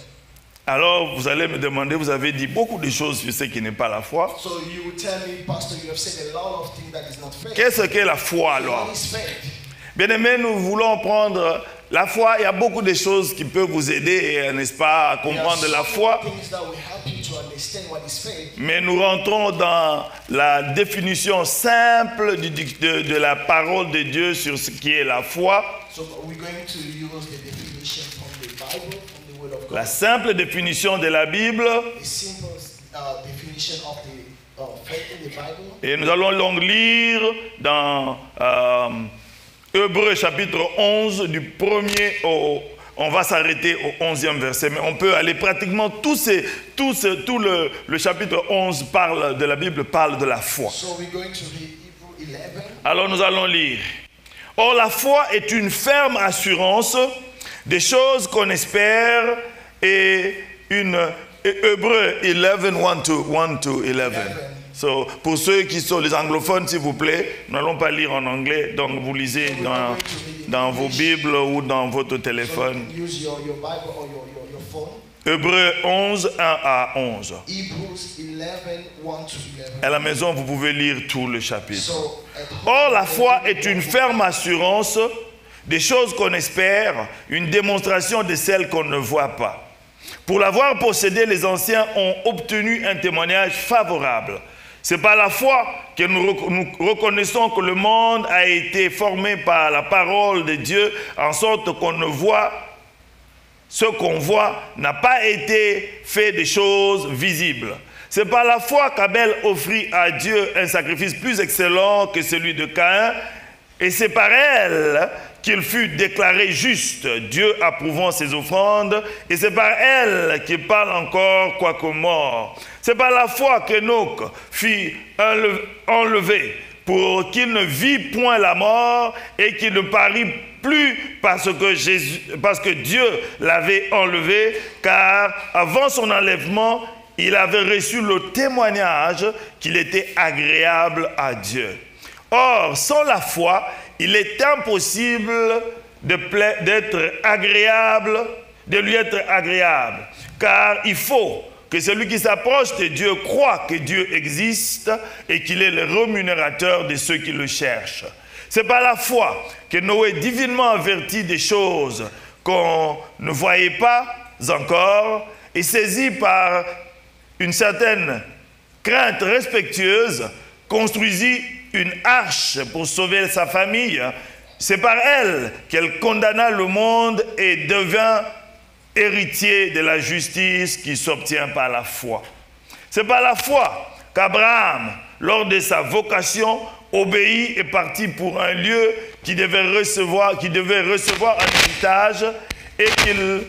Alors, vous allez me demander, vous avez dit beaucoup de choses sur ce qui n'est pas la foi. So you will tell me, Pastor, you have said a lot of things that is not faith. Qu'est-ce qu'est la foi alors? What is faith? Bien aimé, nous voulons prendre la foi. Il y a beaucoup de choses qui peuvent vous aider, n'est-ce pas, à comprendre la foi. Things that will help you to understand what is faith. Mais nous rentrons dans la définition simple de la parole de Dieu sur ce qui est la foi. So we're going to use the definition from the Bible, from the Word of God. La simple définition de la Bible. The simple definition of the faith in the Bible. Et nous allons donc lire dans Hébreux chapitre 11 du 1er au on va s'arrêter au 11e verset, mais on peut aller pratiquement tout le chapitre 11 de la Bible parle de la foi. So we're going to read Hebrews 11. Alors nous allons lire. Or la foi est une ferme assurance des choses qu'on espère et Hébreux 11, 1 to 11. So, pour ceux qui sont les anglophones, s'il vous plaît, nous n'allons pas lire en anglais, donc vous lisez dans vos Bibles ou dans votre téléphone. Use your Bible or your phone. Hébreux 11, 1 à 11. Hebrews 11, 1 to 11. À la maison, vous pouvez lire tout le chapitre. So, at home, Or, la foi est une ferme assurance des choses qu'on espère, une démonstration de celles qu'on ne voit pas. Pour l'avoir possédé, les anciens ont obtenu un témoignage favorable. C'est par la foi que nous reconnaissons que le monde a été formé par la parole de Dieu, en sorte qu'on ne voit, ce qu'on voit n'a pas été fait des choses visibles. C'est par la foi qu'Abel offrit à Dieu un sacrifice plus excellent que celui de Caïn, et c'est par elle qu'il fut déclaré juste, Dieu approuvant ses offrandes, et c'est par elle qu'il parle encore quoique mort. C'est par la foi qu'Enoch fut enlevé, pour qu'il ne vit point la mort, et qu'il ne parut plus parce que Dieu l'avait enlevé, car avant son enlèvement, il avait reçu le témoignage qu'il était agréable à Dieu. Or, sans la foi, il est impossible d'être agréable, de lui être agréable. Car il faut que celui qui s'approche de Dieu croit que Dieu existe et qu'il est le rémunérateur de ceux qui le cherchent. C'est par la foi que Noé, divinement averti des choses qu'on ne voyait pas encore, et saisi par une certaine crainte respectueuse, construisit une arche pour sauver sa famille. C'est par elle qu'elle condamna le monde et devint héritier de la justice qui s'obtient par la foi. C'est par la foi qu'Abraham, lors de sa vocation, obéit et partit pour un lieu qui devait recevoir un héritage, et qu'il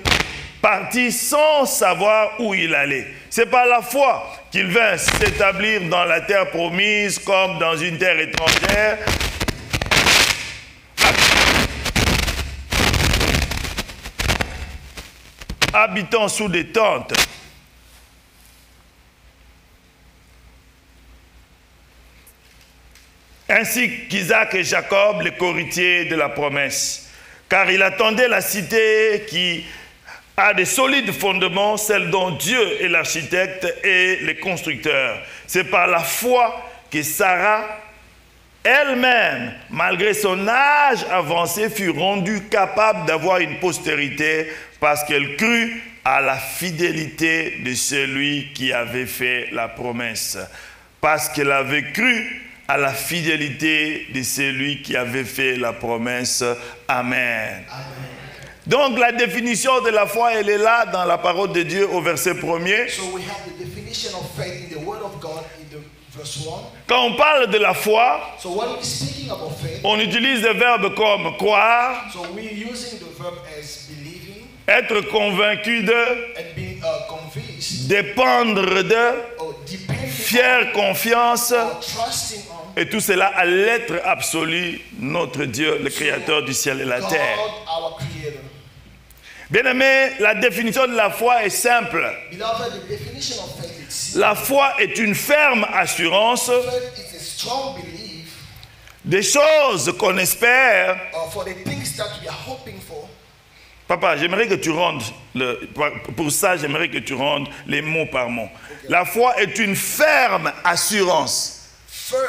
partit sans savoir où il allait. C'est par la foi qu'il vint s'établir dans la terre promise comme dans une terre étrangère, habitant sous des tentes. Ainsi qu'Isaac et Jacob, les co-héritiers de la promesse. Car il attendait la cité qui a des solides fondements, celle dont Dieu est l'architecte et le constructeur. C'est par la foi que Sarah, elle-même, malgré son âge avancé, fut rendue capable d'avoir une postérité parce qu'elle crut à la fidélité de celui qui avait fait la promesse. Parce qu'elle avait cru à la fidélité de celui qui avait fait la promesse. Amen. Amen. Donc la définition de la foi, elle est là dans la parole de Dieu au verset 1er. So we have the definition of faith in the word of God in the verse 1. Quand on parle de la foi, So when we're speaking about faith, on utilise des verbes comme croire, so we're using the verb as believing être convaincu de, and being convinced dépendre de, or depending fière confiance, on or trusting on et tout cela à l'être absolu, notre Dieu, le créateur du ciel et la God, terre. our creator. Bien-aimé, la définition de la foi est simple. Beloved, the definition of faith is simple. La foi est une ferme assurance Faith is a strong belief des choses qu'on espère. for the things that we are hoping for. Papa, j'aimerais que tu rendes, pour ça, j'aimerais que tu rendes les mots par mot. La foi est une ferme assurance. Faith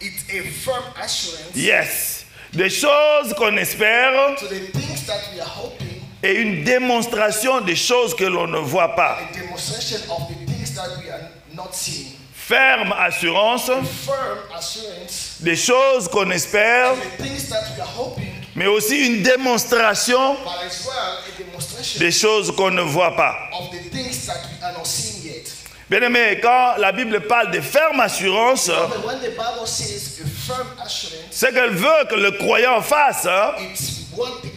is a firm assurance Yes. Des choses qu'on espère to the things that we are hoping, et une démonstration des choses que l'on ne voit pas. a demonstration of the things that we are not seeing. Ferme assurance Firm assurance des choses qu'on espère, to the things that we are hoping, mais aussi une démonstration but as well a demonstration des choses qu'on ne voit pas. of the things that we are not seeing yet. Bien-aimé, quand la Bible parle de ferme assurance, But when the Bible says a firm assurance, ce qu'elle veut que le croyant fasse, it's what the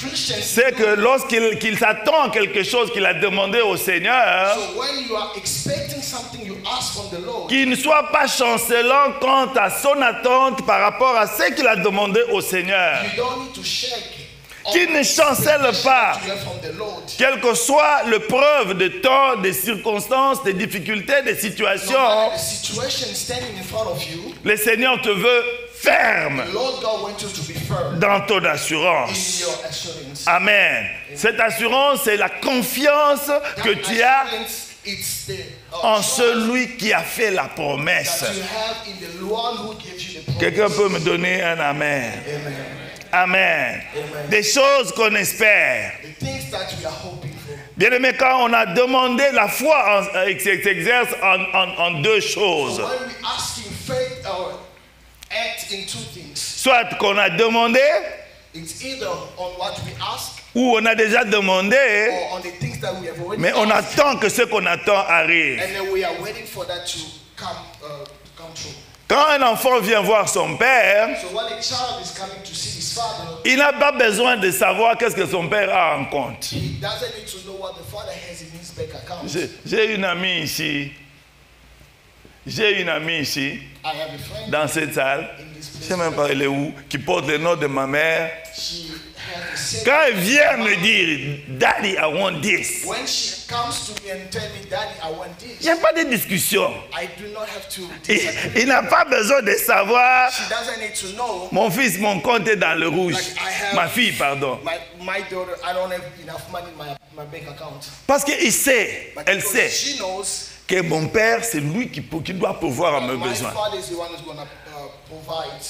Christians, c'est que lorsqu'il s'attend à quelque chose qu'il a demandé au Seigneur, so when you are expecting something you ask from the Lord, qu'il ne soit pas chancelant quant à son attente par rapport à ce qu'il a demandé au Seigneur. you don't need to shake. Qu'il ne chancelle pas. You have from the Lord. Quelle que soit l'épreuve de temps, des circonstances, des difficultés, des No situations, matter the situation standing in front of you, le Seigneur te veut ferme the Lord God wants you to be firm dans ton in assurance. your assurance. Amen. Cette assurance, c'est la confiance que That tu as assurance, it's the en trust celui qui a fait la promesse. that you have in the one who gives you the promise. Quelqu'un peut me donner un amen. Amen. Amen. Des choses qu'on espère. The things that we are hoping for. Bien-aimé, quand on a demandé, la foi s'exerce en deux choses. So when we ask in faith or act in two things, Soit qu'on a demandé, it's either on what we ask ou on a déjà demandé, or on the things that we have already mais on asked, attend que ce qu'on attend arrive. and then we are waiting for that to come true. Quand un enfant vient voir son père, So when a child is coming to see his father, il n'a pas besoin de savoir qu'est-ce que son père a en compte. he doesn't need to know what the father has in his bank account. J'ai une amie ici. J'ai une amie ici, I have a friend dans cette salle, in this je ne place. sais même pas elle est où, qui porte le nom de ma mère. She has the same. Quand elle vient me dire, Daddy, I want this, When she comes to me and tell me, Daddy, I want il this, n'y a pas de discussion. I do not have to disagree. Il n'a pas besoin de savoir, She doesn't need to know. mon fils, mon compte est dans le rouge. Like I have- Ma fille, pardon. My daughter, I don't have enough money in my bank account. Parce qu'il sait, But elle because sait she knows que mon père, c'est lui qui doit pourvoir à mes my besoins. father is the one who's going to provide.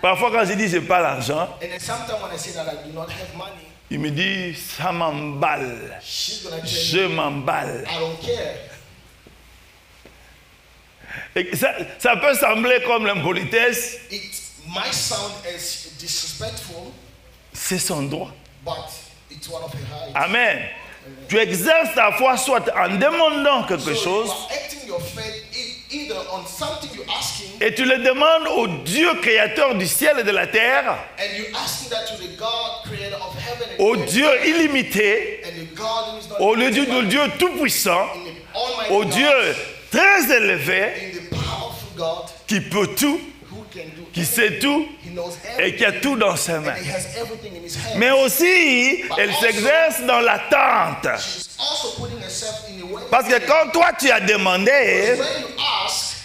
Parfois, quand je dis je n'ai pas l'argent, And then sometimes when I say that I do not have money, il me dit, ça m'emballe. she's going to Je tell me, m'emballe. I don't care. Et ça peut sembler comme l'impolitesse, It might sound as disrespectful, c'est son droit. but it's one of her rights. Amen. Tu exerces ta foi soit en demandant quelque So chose you are acting your faith either on something you're asking, et tu le demandes au Dieu créateur du ciel et de la terre, and you're asking that to the God, creator of heaven and au earth, Dieu illimité, and the God who is not au Dieu tout-puissant, in the Almighty au God, Dieu très élevé in the powerful God qui peut tout, who can do qui sait tout He knows et qui a tout dans ses mains. and He has everything in His hands. Mais aussi, elle s'exerce dans l'attente. She's also putting herself in the way. Parce que quand toi tu as demandé, When you ask,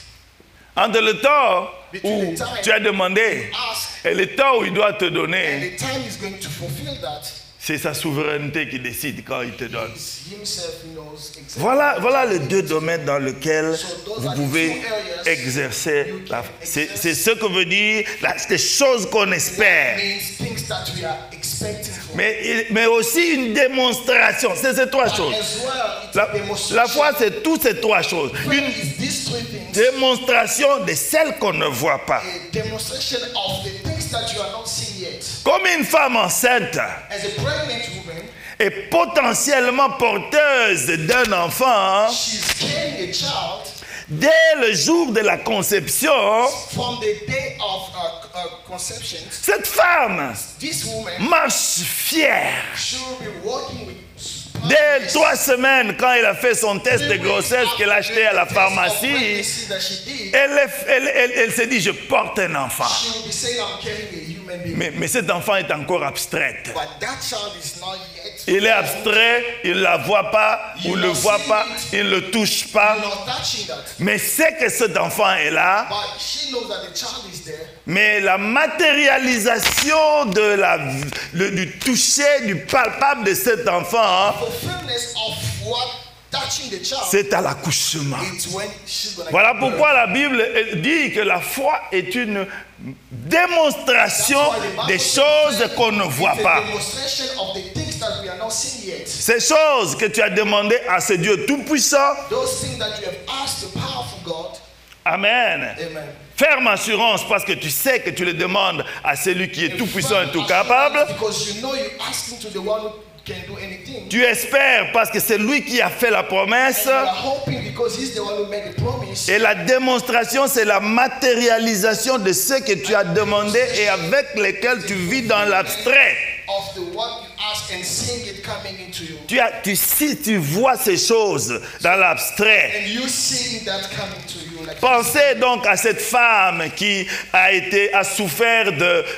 entre le temps où tu as demandé ask, et le temps où il doit te and donner, the time is going to fulfill that. c'est sa souveraineté qui décide quand il te donne. It's Himself who knows exactly. Voilà les deux domaines dans lesquels vous pouvez exercer la foi. C'est ce que veut dire les choses qu'on espère. Means things that we are expecting for. Mais aussi une démonstration. C'est ces trois choses. As well, it's La, a demonstration. la foi, c'est toutes ces trois choses. Faith Une is these three things. démonstration de celles qu'on ne voit pas. A demonstration of the things that you are not seeing yet. Comme une femme enceinte As a pregnant woman, est potentiellement porteuse d'un enfant she's carrying a child dès le jour de la conception. from the day of conception. Cette femme This woman marche fière. should be walking with. Dès 3 semaines, quand elle a fait son test de grossesse qu'elle a acheté à la pharmacie, elle s'est dit, je porte un enfant. She will be saying, I'm carrying a human being. Mais cet enfant est encore abstrait. But that child is not yet. Il est abstrait, il ne la voit pas, ou ne le voit pas, il ne le touche pas. You're not touching that. Mais c'est que cet enfant est là. But she knows that the child is there. Mais la matérialisation du toucher, du palpable de cet enfant, Fulfillment of what touching the child. c'est à l'accouchement. It's when she's gonna. Voilà give birth. pourquoi la Bible dit que la foi est une démonstration That's why the Bible des says choses qu'on ne voit it's a pas. demonstration of the things that we are not seeing yet. Ces choses que tu as demandées à ce Dieu tout-puissant, Those things that you have asked the powerful God. Amen. Amen. Ferme assurance parce que tu sais que tu le demandes à celui qui est tout-puissant et tout capable. Because you know you're asking to the one who can do anything. Tu espères parce que c'est lui qui a fait la promesse. You are hoping because he's the one who made the promise. Et la démonstration, c'est la matérialisation de ce que tu as demandé et avec lesquels tu vis dans l'abstrait. Of the one you and seeing it coming into you. Si tu vois ces choses dans l'abstrait, And you seeing that coming to you. Like pensez donc à cette femme qui a souffert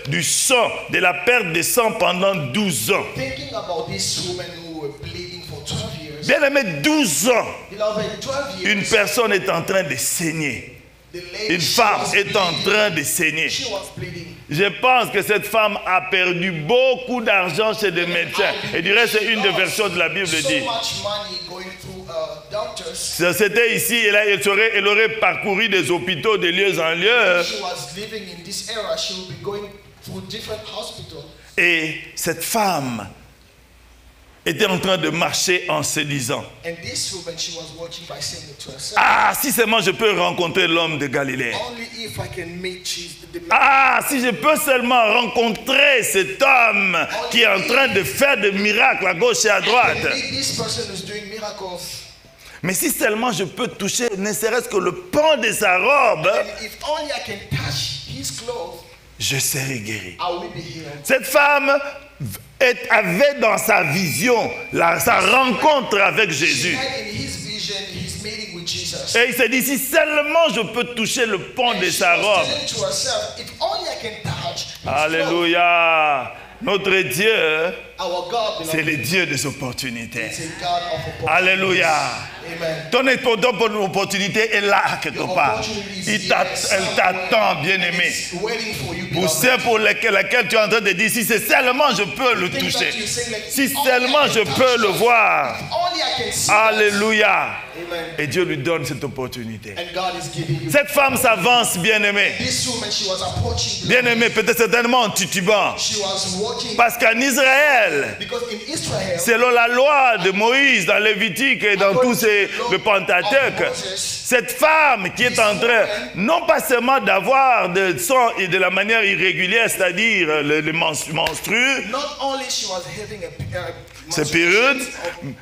du sang, de la perte de sang pendant 12 ans. thinking about these women who were bleeding for 12 years. Bien aimé, 12 ans, Beloved, 12 years. une personne est en train de saigner. The lady, Une she femme was est en bleeding. train de saigner. She was bleeding. Je pense que cette femme a perdu beaucoup d'argent chez des médecins. Et du reste, c'est une des versions de la Bible So dit. much money going through doctors. C'était ici, et là, elle aurait parcouru des hôpitaux de lieu en lieu. She was living in this era. She would be going through different hospitals. Et cette femme était en train de marcher en se disant, And this woman, she was watching by saying it to herself. ah, si seulement je peux rencontrer l'homme de Galilée. Only if I can meet Jesus, the man. Ah, si je peux seulement rencontrer cet homme qui est en train de faire des miracles à gauche et à I droite. can meet this person who's doing miracles. Mais si seulement je peux toucher ne serait-ce que le pan de sa robe, And if only I can touch his clothes, je serai guéri. I will be healed. Cette femme avait dans sa vision sa rencontre avec She Jésus. had in his vision his meeting with Jesus. Et il s'est dit, si seulement je peux toucher le pan de And she sa was robe. telling to herself, if only I can touch his clothes. Alléluia. Notre Dieu, Our God, c'est beloved, le Dieu des opportunités. is a God of opportunities. Alléluia. Amen. Ton opportunité est là quelque part. Elle t'attend, bien-aimé. It's waiting for you, Pour beloved. ceux pour laquelle tu es en train de dire, si c'est seulement je peux le Think toucher, that you sing like, si if only seulement I je can peux touch le that, voir. if only I can see that. Alléluia. Amen. Et Dieu lui donne cette opportunité. And God is giving you. Cette femme s'avance, bien-aimé. This woman, she was approaching. Bien-aimé, peut-être certainement en titubant. She was walking. Parce qu'en Israël, Because in Israel, selon la loi de Moïse, dans Lévitique et dans tous le Pentateuque, cette femme qui est en train, non pas seulement d'avoir de sang et de la manière irrégulière, c'est-à-dire le menstru, not only she was having ces périodes,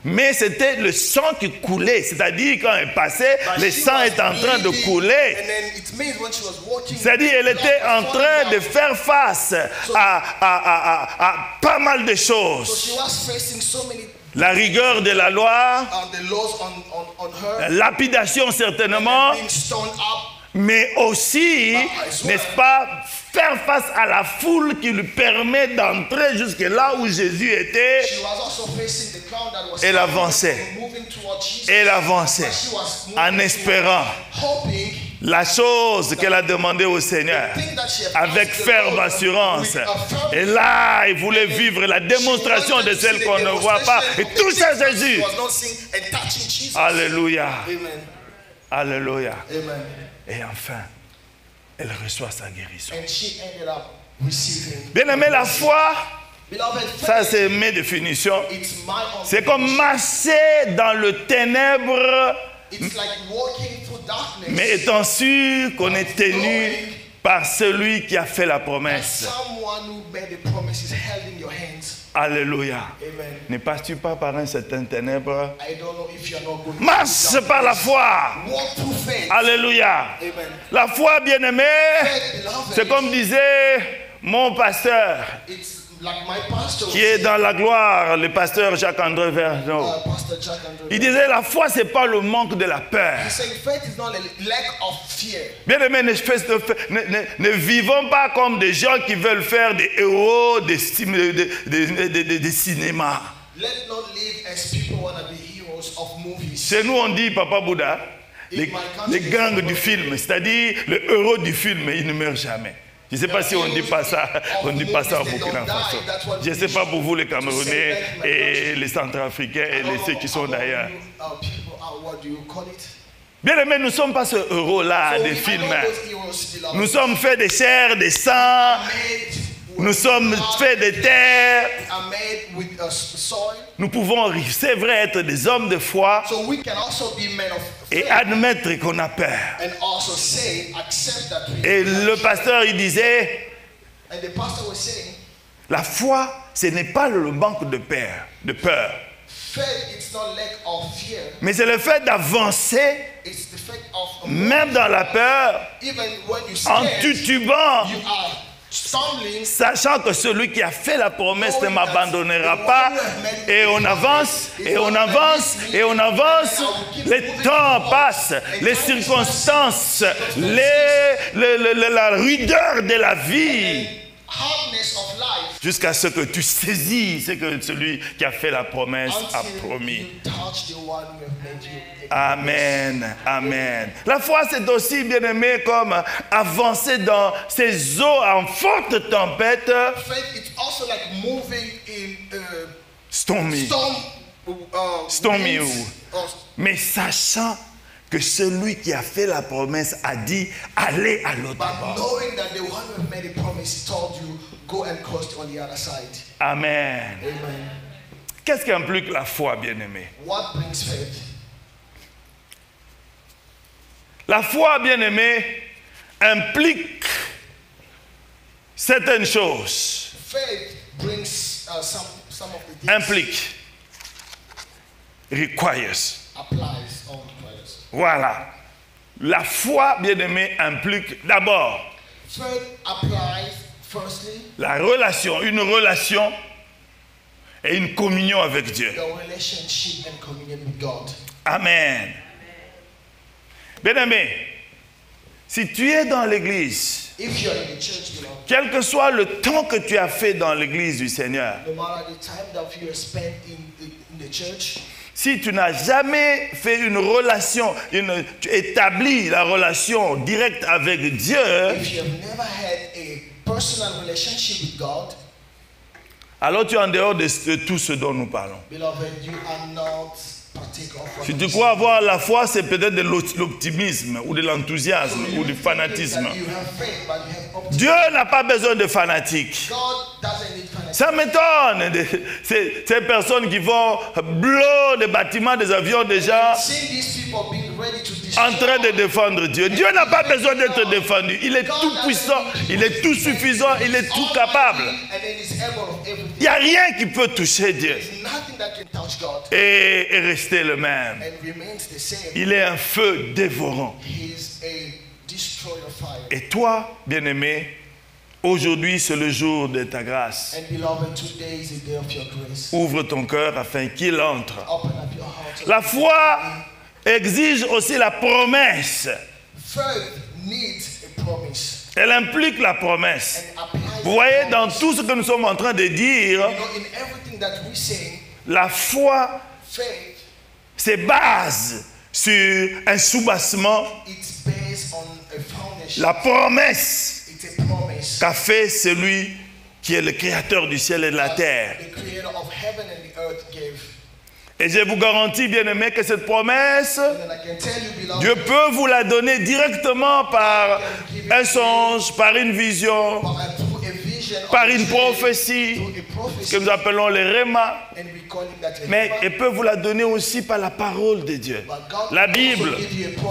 mais c'était le sang qui coulait, c'est-à-dire quand elle passait, le sang est en train de couler. And then it means when she was walking, C'est-à-dire elle était en train de faire face à pas mal de so choses. she was facing so many La rigueur de la loi, the laws on her, lapidation certainement, being stoned up. mais aussi, n'est-ce pas, faire face à la foule qui lui permet d'entrer jusque là où Jésus était. She was also facing the crowd that was Elle avançait. moving towards Jesus. Elle avançait But she was moving en espérant hoping la chose qu'elle a demandé au Seigneur. thing that she had Avec asked the ferme Lord assurance. with a firm- Et là, il voulait vivre la démonstration de celle qu'on ne voit pas. Et toucher à Jésus. She was not seeing and touching Jesus. Alléluia. Amen. Alléluia. Amen. Et enfin, elle reçoit sa guérison. And she ended up receiving. Bien aimé, la foi, Beloved, ça faith, c'est mes définitions. it's my own C'est comme definition. marcher dans le ténèbre, It's like walking through darkness. mais étant sûr qu'on est tenu par celui qui a fait la promesse. Someone who made the promises held in your hands. Alléluia. Amen. Ne passes-tu pas par un certain ténèbre? I don't know if you're not going Marche through par la darkness. foi. Walk through faith. Alléluia. Amen. La foi, bien-aimé, Faith, beloved, c'est comme disait mon pasteur, it's like my pastor qui est dans la gloire, le pasteur Jacques-André Verneau. Pastor Jack Andrew. Il disait, la foi, c'est pas le manque de la peur. He's saying faith is not a lack of fear. Bien-aimés, ne vivons pas comme des gens qui veulent faire des héros de cinéma. Let's not live as people want to be heroes of movies. Chez nous, on dit, Papa Bouddha, les gangs du film, c'est-à-dire le héros du film, il ne meurt jamais. Je ne sais pas si on dit pas ça, on dit pas ça au Burkina Faso. Je ne sais pas pour vous les Camerounais et les Centrafricains et ceux qui sont d'ailleurs. Bien aimé, nous ne sommes pas ce héros-là des films. Nous sommes faits de chair, de sang, nous sommes faits de terre. Nous pouvons, c'est vrai, être des hommes de foi et admettre qu'on a peur. Et le pasteur, il disait, la foi, ce n'est pas le manque de peur. Mais c'est le fait d'avancer, même dans la peur, en titubant, stumbling, sachant que celui qui a fait la promesse ne m'abandonnera pas, et on avance, et on avance, et on avance, les temps passent, les circonstances, la rudeur de la vie, hardness of life, jusqu'à ce que tu saisis ce que celui qui a fait la promesse a until promis. you touch the one who have made you. Amen, amen. La foi, c'est aussi, bien-aimé, comme avancer dans ces eaux en forte tempête. Faith is also like moving in Stormy. Stormy. Mais sachant que celui qui a fait la promesse a dit, allez à l'autre but bord. knowing that the one who have made a promise told you, go and cross on the other side. Amen. Amen. Qu'est-ce qui implique la foi, bien-aimé? What brings faith? La foi, bien-aimé, implique certaines choses. Faith brings some of the things. Implique. Requires. Applies all requires. Voilà. La foi, bien-aimé, implique d'abord Faith applies firstly la relation, une relation et une communion avec Dieu. the relationship and communion with God. Amen. Bien-aimé, si tu es dans l'église, If you are in the church, beloved, quel que soit le temps que tu as fait dans l'église du Seigneur, no matter the time that you have spent in the church, si tu n'as jamais fait une relation, tu établis la relation directe avec Dieu, if you have never had a personal relationship with God, alors tu es en dehors de tout ce dont nous parlons. beloved, you are not partaker of what Si we tu say. crois avoir la foi, c'est peut-être de l'optimisme ou de l'enthousiasme ou du think fanatisme. that you have faith, but you have optimism. Dieu n'a pas besoin de fanatiques. God doesn't need fanatics. Ça m'étonne, ces personnes qui vont bloquer des bâtiments, des avions déjà, Seeing these people being ready to destroy en train de défendre Dieu. Dieu n'a pas besoin d'être défendu. Il est tout puissant, il est tout suffisant, il est tout capable. and then he's able of everything. Il n'y a rien qui peut toucher Dieu There's nothing that can touch God et rester le même. and remains the same. Il est un feu dévorant. He is a destroyer of fire. Et toi, bien-aimé, aujourd'hui c'est le jour de ta grâce. And beloved, today is the day of your grace. Ouvre ton cœur afin qu'il entre. Open up your heart. La foi exige aussi la promesse. Faith needs a promise Elle implique la promesse. and applies. Vous voyez, the dans promise. tout ce que nous sommes en train de dire, You know, in everything that we say, la foi faith, se base sur un soubassement, it's based on a foundation. la promesse It's a promise. qu'a fait celui qui est le créateur du ciel et de la terre. The creator of heaven and the earth gave. Et je vous garantis, bien-aimés, que cette promesse, And I can tell you, beloved, Dieu peut vous la donner directement par un songe, par une vision, through a vision, par or a une dream, prophétie, through a prophecy, que nous appelons les rémas. and we call him that a Mais rhema. elle peut vous la donner aussi par la parole de Dieu. La Bible.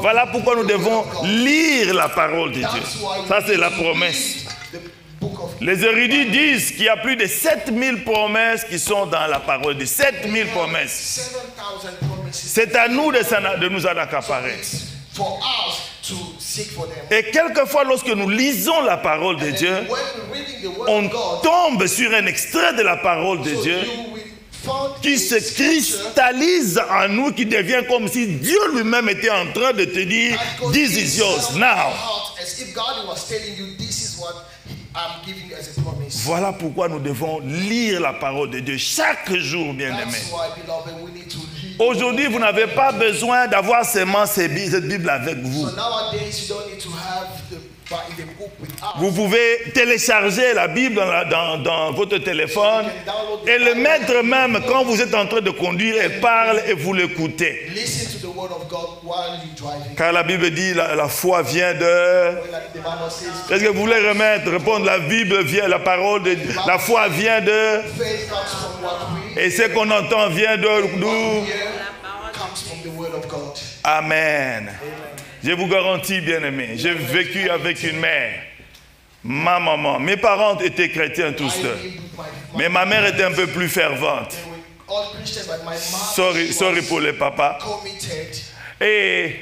Voilà pourquoi nous devons lire la parole de Dieu. That's why we Ça, c'est need la to promesse. read the book of Les érudits disent qu'il y a plus de 7000 promesses qui sont dans la parole de Dieu. 7000 promesses. 7,000 promises. C'est à nous de nous en accaparer. It's for us to seek for them. Et quelquefois, lorsque nous lisons la parole de Dieu, When we're reading the word on of God, tombe sur un extrait de la parole de so Dieu you will find qui a se scripture cristallise en nous, qui devient comme si Dieu lui-même était en train de te dire, that goes this is inside yours of your now. heart, as if God was telling you, this is what I'm giving you as a promise. Voilà pourquoi nous devons lire la parole de Dieu chaque jour, bien-aimés. That's why, beloved, we need to read. Aujourd'hui, vous n'avez pas besoin d'avoir seulement cette Bible avec vous. So nowadays, you don't need to have the book with us. Vous pouvez télécharger la Bible dans votre téléphone et le mettre même quand vous êtes en train de conduire, elle parle et vous l'écoutez. Listen to the word of God while you're driving. Car la Bible dit la foi vient de... When like the Bible says, Qu'est-ce que vous voulez remettre? Répondre, la Bible vient, la parole de... La foi vient de... faith comes from what we Et ce qu'on entend vient de... d'où? hear comes from the word of God. Amen. Je vous garantis, bien-aimés, j'ai vécu avec une mère, ma maman. Mes parents étaient chrétiens tous I deux. lived with my Mais ma mère était un peu plus fervente. They were all Christian, but my mom Sorry she was pour les papas. committed. Et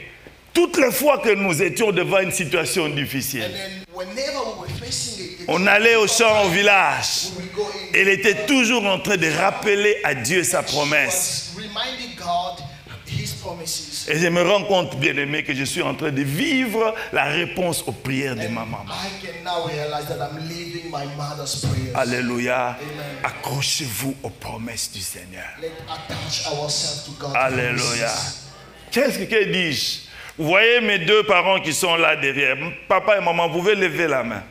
Toutes les fois que nous étions devant une situation difficile, And then whenever we were facing it, on allait au champ, au village. we would go in. Il était toujours en train de rappeler à Dieu sa promesse. Was reminding God His promises. Et je me rends compte, bien-aimé, que je suis en train de vivre la réponse aux prières de ma maman. I can now realize that I'm living my mother's prayers. Alléluia. Amen. Accrochez-vous aux promesses du Seigneur. Let's attach ourselves to God's Alléluia. promises. Que dis-je? Vous voyez mes deux parents qui sont là derrière. Papa et maman, vous pouvez lever la main.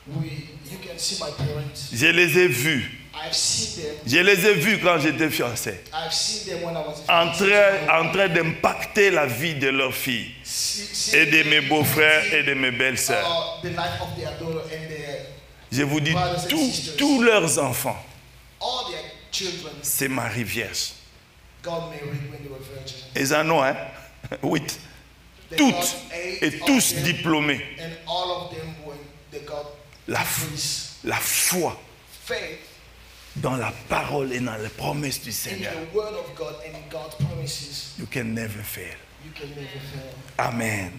You can see my parents. Je les ai vus. I've seen them. Je les ai vus quand j'étais fiancé. I've seen them when I was En train d'impacter la vie de leurs filles. Et de mes beaux-frères et de mes belles-sœurs. The life of their daughter and their Je vous dis, tous leurs enfants, all their children. c'est Marie Vierge. God married when they were virgins. Ils en ont, hein? 8. They Toutes got 8 et of tous them, diplômés. And all of them were they got La foi faith dans la parole et dans les promesses du in Seigneur. the word of God and in God's promises. You can never fail. You can never fail. Amen.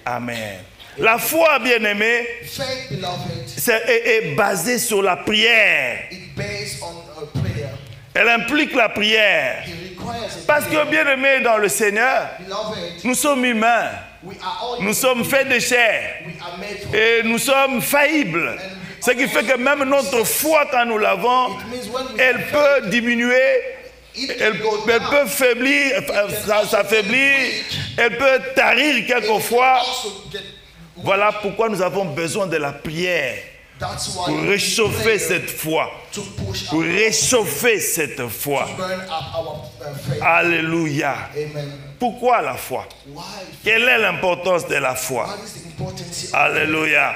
Amen. La foi, bien-aimé, Faith, beloved, est basée sur la prière. is based on a prayer. Elle implique la prière. It requires a Parce prayer. que, bien-aimé, dans le Seigneur, Beloved, nous sommes humains. we are all Nous sommes faits de chair. we are made for Et nous sommes faillibles. Ce qui fait que même notre foi, quand nous l'avons, it means when we elle peut diminuer, it elle can go peut down. faiblir, s'affaiblir, elle peut tarir quelquefois. Also get, Voilà pourquoi nous avons besoin de la prière that's why pour we need réchauffer prayer cette foi, to push pour up, réchauffer cette foi. burn up our faith. Alléluia. Amen. Pourquoi la foi? Why? Quelle est l'importance de la foi? What is the importance of Alléluia.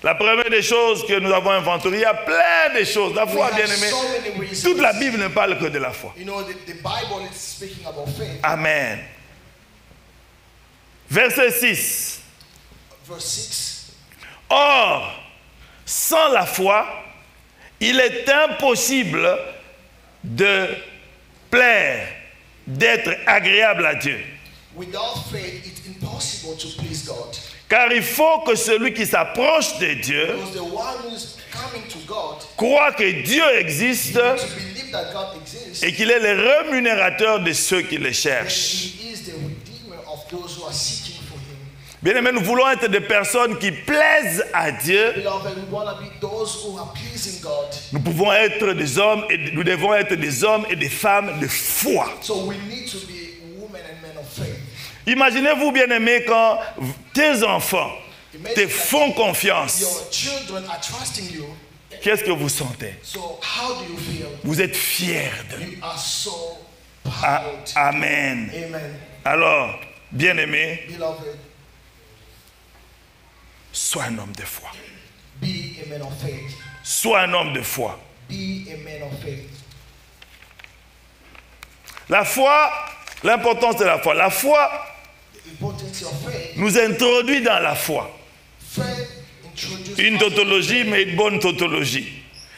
La première des choses que nous avons inventoriées, il y a plein de choses. La foi, We bien have aimé, so many reasons. toute la Bible ne parle que de la foi. You know, the Bible is speaking about faith. Amen. Verset 6. Verse 6. Or, sans la foi, il est impossible de plaire, d'être agréable à Dieu. Without faith, it's impossible to please God. Car il faut que celui qui s'approche de Dieu Because the one who's coming to God, croit que Dieu existe to believe that God exists, et qu'il est le rémunérateur de ceux qui le and cherchent. He is the redeemer of those who are seeking for Him. Bien aimé, nous voulons être des personnes qui plaisent à Dieu. Beloved, we want to be those who are pleasing God. Nous pouvons être des hommes et nous devons être des hommes et des femmes de foi. So we need to be women and men of faith. Imaginez-vous, bien aimé, quand tes enfants te Imagine font that confiance. your children are trusting you. Qu'est-ce que vous sentez? So how do you feel? Vous êtes fiers d'eux. You are so Ah, proud. amen. Amen. Alors, bien aimé, Beloved, sois un homme de foi. be a man of faith. Sois un homme de foi. Be a man of faith. La foi, l'importance de la foi. La foi The importance of faith. nous introduit dans la foi. Faith introduces Une us tautologie, mais une bonne tautologie.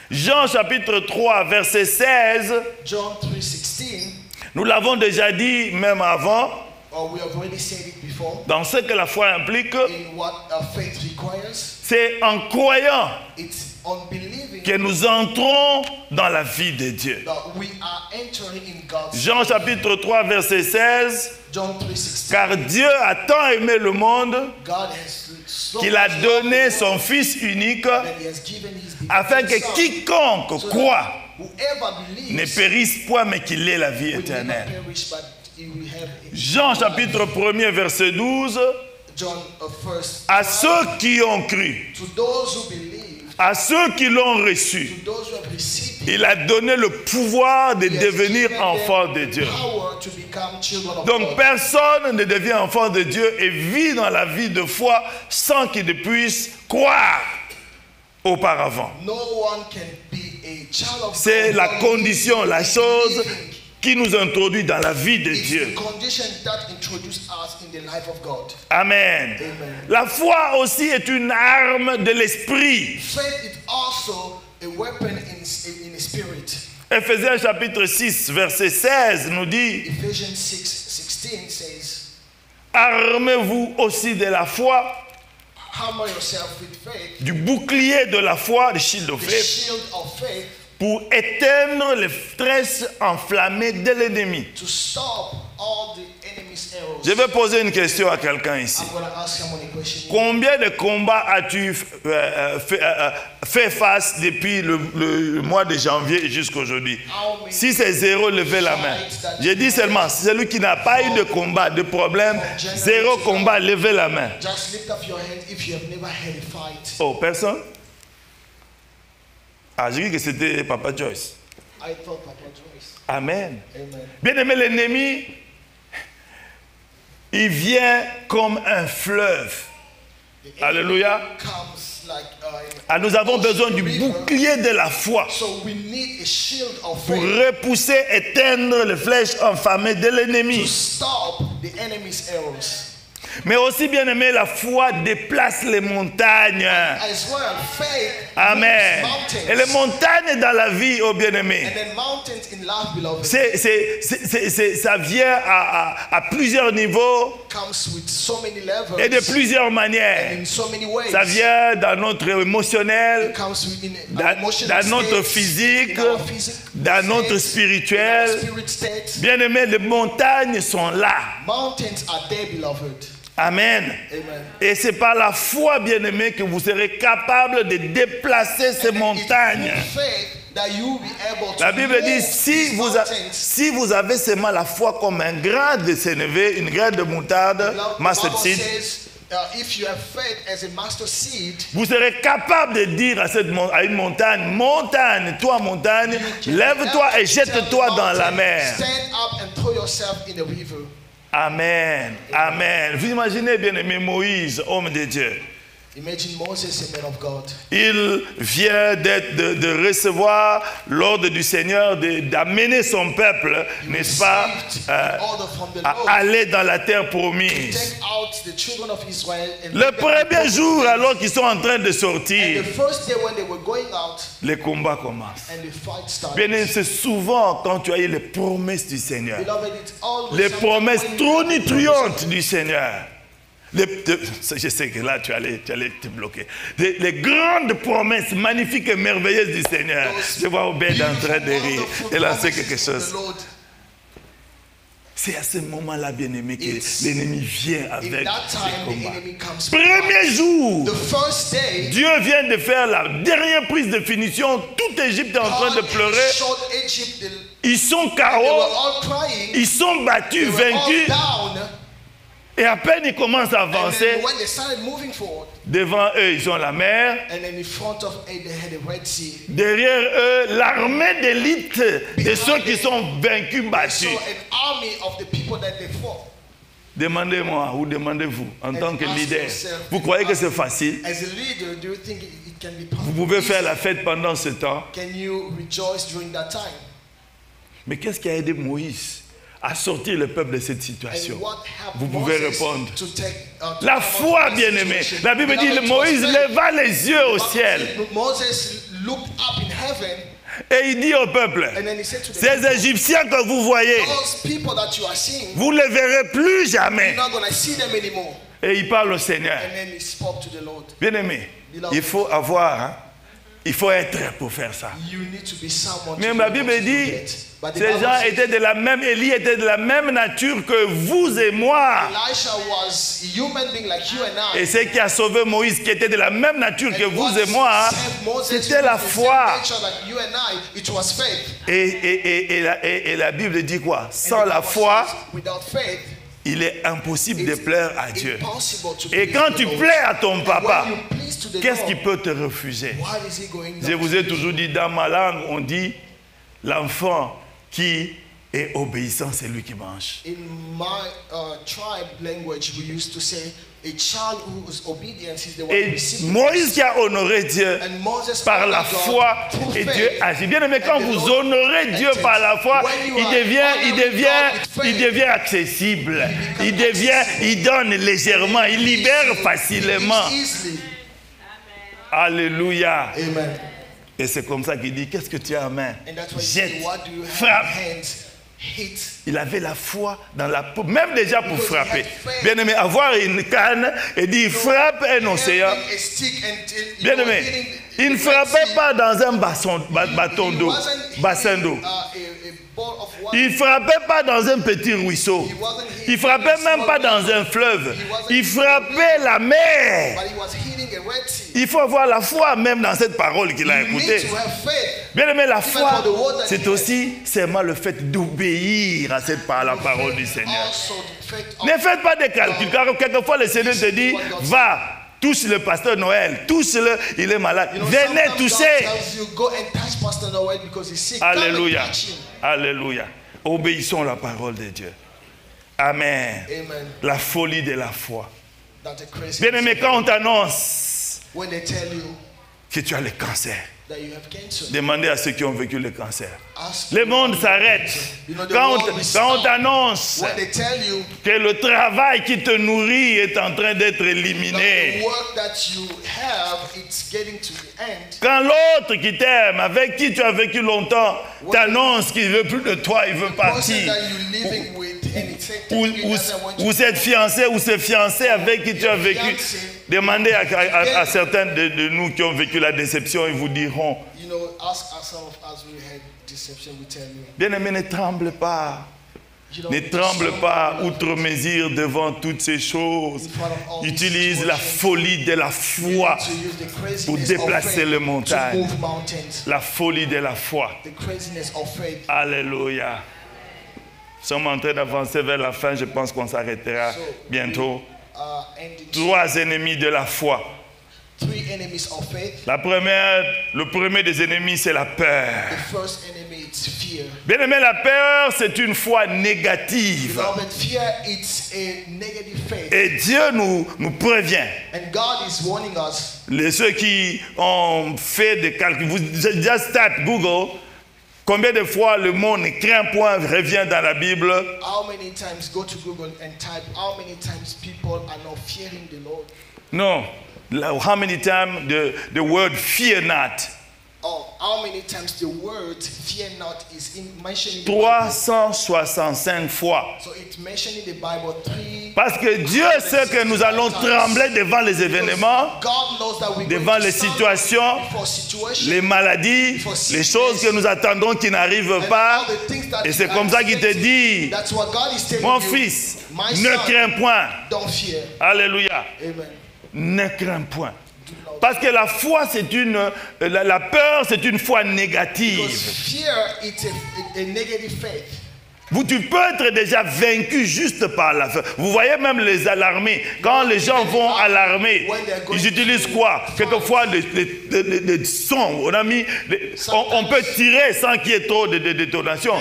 Jean chapitre 3, verset 16, John 3:16. nous l'avons déjà dit même avant, Or we have already said it before. dans ce que la foi implique, In what faith requires, c'est en croyant it's on believing que nous entrons dans la vie de Dieu. that we are entering in God's. Jean chapitre 3, verset 16, John 3:16. car Dieu a tant aimé le monde God has so qu'il a much donné loved son Fils unique that He has given His afin begotten que Son, quiconque so that croit whoever ne believes périsse point mais qu'il ait la vie will not éternelle. perish, but he will have Jean eternal chapitre life. 1er verset 12, John first. à ceux qui ont cru, To those who believe, à ceux qui l'ont reçu, to those who have received, il a donné le pouvoir de He has devenir given enfant them de Dieu. power to become children of Donc God. personne ne devient enfant de Dieu et vit dans la vie de foi sans qu'il ne puisse croire auparavant. No one can be a child of C'est God la without condition, la chose believing. qui nous introduit dans la vie de It's Dieu. the condition that introduced us in the life of God. Amen. Amen. La foi aussi est une arme de l'esprit. Faith is also a weapon in the spirit. Éphésiens chapitre 6, verset 16 nous dit: Ephesians 6:16 says, armez-vous aussi de la foi, Armor yourself with faith, du bouclier de la foi, le shield of the faith, shield of faith, pour éteindre les flèches enflammées de l'ennemi. to stop all the enemy's arrows. Je vais poser une question à quelqu'un ici. I'm going to ask someone a question. Combien de combats as-tu fait face depuis le mois de janvier jusqu'à aujourd'hui? Si c'est zéro, levez la main. J'ai dit seulement, celui qui n'a pas eu de combat, de problème, zéro combat, levez la main. Just lift up your hand if you have never had a fight. Oh, personne? Ah, j'ai dit que c'était Papa Joyce. I thought Papa Joyce. Amen. Amen. Bien aimé, l'ennemi, il vient comme un fleuve. The enemy Alléluia. comes like Ah, nous avons besoin du river. bouclier de la foi So we need a shield of pour faith repousser, éteindre les flèches enflammées de to l'ennemi. stop the enemy's arrows. Mais aussi, bien aimé, la foi déplace les montagnes. As well, faith Amen. moves mountains. Et les montagnes dans la vie, oh bien aimé, And then mountains in life, beloved, ça vient à plusieurs niveaux comes with so many levels et de plusieurs and manières. in so many ways. Ça vient dans notre émotionnel, It comes in dans, our emotional dans notre state, physique, in our physique, dans notre state, spirituel. in our spirit state. Bien aimé, les montagnes sont là. Mountains are there, beloved. Amen. Amen. Et c'est par la foi, bien aimé, que vous serez capable de déplacer ces And then montagnes. it's through faith that you will be able to La Bible dit, move si these vous, mountains. si vous avez seulement la foi comme un grain de sénévé, une graine de moutarde, The mustard Bible seed, says, if you have faith as a mustard seed, vous serez capable de dire à une montagne, montagne, toi montagne, you can lève-toi et tell jette-toi the dans la mountain, mer. Stand up and throw yourself in the river. Amen. Amen. Vous imaginez bien aimé Moïse, homme de Dieu. Imagine Moses, a man of God. Il vient de recevoir l'ordre du Seigneur d'amener son peuple, n'est-ce pas, Order from the à Lord. aller dans la terre promise. Take out the children of Israel and Le lead them to premier promised jour, land. alors qu'ils sont en train de And sortir, the first day when they were going out les combats commencent. and the fight started. Bien aimé, c'est souvent quand tu as eu les promesses du Seigneur, Beloved, it's always les something promesses when you have the tonitruantes du Seigneur. Je sais que là, tu allais te bloquer. Les grandes promesses magnifiques et merveilleuses du Seigneur. Je vois Obed en train de rire et lancer quelque chose. C'est à ce moment-là, bien-aimé, que l'ennemi vient In avec that les time, the combats. enemy comes. Premier jour, The first day, Dieu vient de faire la dernière prise de finition. Toute Égypte est en train de God pleurer. showed Egypt, Ils sont they were KO. all crying, Ils sont battus, they were all vaincus. down. Et à peine ils commencent à And avancer, then when they started moving forward, devant eux, ils ont la mer. and then in front of they had a Red Sea. Derrière eux, l'armée d'élite de ceux qui sont vaincus, So battus. an army of the people that they fought. Demandez-moi ou demandez-vous, en tant que ask leader, yourself, vous croyez que c'est facile? As a leader, do you think it can be Vous possible? pouvez faire la fête pendant ce temps. Can you rejoice during that time? Mais qu'est-ce qui a aidé Moïse à sortir le peuple de cette situation? And what helped Vous pouvez Moses répondre. to take, to La come out foi, of that bien-aimé. situation? La Bible dit, Beloved, it Moïse was faith. leva les yeux au ciel Moses looked up in heaven et il dit au peuple, and then he said to the ces people, Égyptiens que vous voyez, those people that you are seeing, vous ne les verrez plus jamais. you're not going to see them anymore. Et il parle au Seigneur. And then he spoke to the Lord. Bien-aimé, il faut avoir, hein, il faut être pour faire ça. You need to be someone Même to la be able Bible to do dit, that. But the ces Bible gens says étaient de la même, Élie était de la même nature que vous et moi. Elisha was a human being like you and I. Et ce qui a sauvé Moïse, qui était de la même nature que And vous what et moi, saved Moses c'était la was the foi. same nature like you and I. It was faith. Et la Bible dit quoi? And Sans the la Bible foi, says, without faith, il est impossible de plaire à Dieu. impossible to Et please quand the tu Lord. plais à ton And papa, when you please to the qu'est-ce Lord, qui peut te refuser? what is he going Je to vous ai toujours dit, dans ma langue, on dit, l'enfant qui est obéissant, c'est lui qui mange. In my tribe language, we used to say, a child who is obedient is the one who Et receives. Moïse qui a honoré Dieu And Moses par la honored God foi, through et faith. Dieu agit. Bien aimé, quand And the vous Lord honorez Dieu acted. par la foi, When you il are devient honoring accessible. Il donne légèrement, il libère facilement. Easily. Alléluia. Amen. Et c'est comme ça qu'il dit, qu'est-ce que tu as en main? And that's why you Jette, say, what do you have in frappe. hands? hit. Il avait la foi dans la peau, même déjà pour frapper. Bien aimé, avoir une canne et dire frappe un océan. Having a stick and, Bien aimé, il ne frappait pas dans un bâton d'eau, bassin d'eau. Il ne frappait pas dans un petit ruisseau. Il ne frappait même pas dans un fleuve. Il frappait la mer. Il faut avoir la foi même dans cette parole qu'il a écoutée. Bien aimé, la foi, c'est aussi seulement le fait d'obéir à la parole du Seigneur. Ne faites pas de calculs, car quelquefois le Seigneur te dit, va, touche le pasteur Noël, touche-le, il est malade. Venez toucher. Alléluia. Alléluia. Obéissons à la parole de Dieu. Amen. La folie de la foi. Bien aimé, quand on t'annonce que tu as le cancer, demandez à ceux qui ont vécu le cancer. Le monde s'arrête. Quand on t'annonce que le travail qui te nourrit est en train d'être éliminé. Quand l'autre qui t'aime, avec qui tu as vécu longtemps, t'annonce qu'il ne veut plus de toi, il veut partir. Ou cette fiancée ou ce fiancé avec qui tu as vécu. Demandez à certains de nous qui ont vécu la déception, ils vous diront. Bien aimé, ne tremble pas. Ne tremble pas outre mesure devant toutes ces choses. Utilise la folie de la foi pour déplacer les montagnes. La folie de la foi. Alléluia. Nous sommes en train d'avancer vers la fin. Je pense qu'on s'arrêtera bientôt. 3 ennemis de la foi. Le premier des ennemis, c'est la peur. Bien aimé, la peur, c'est une foi négative. Et Dieu nous prévient. Ceux qui ont fait des calculs, vous just start Google. Combien de fois le mot ne craint point revient dans la Bible? How many times go to Google and type how many times people are not fearing the Lord? No. How many times the word fear not? Oh, how many times the word fear not is mentioned in the Bible? 365 fois. So it's mentioned in the Bible 3. Parce que Dieu sait que nous allons trembler devant les événements, devant les situations, les maladies, les choses que nous attendons qui n'arrivent pas. Et c'est comme ça qu'il te dit, mon fils, ne crains point. Alléluia. Ne crains point. Parce que la foi, c'est la peur, c'est une foi négative. Tu peux être déjà vaincu juste par la peur. Vous voyez même les alarmés. Quand les gens vont alarmer, ils utilisent quoi? Quelquefois des sons. On peut tirer sans qu'il y ait trop de détonation.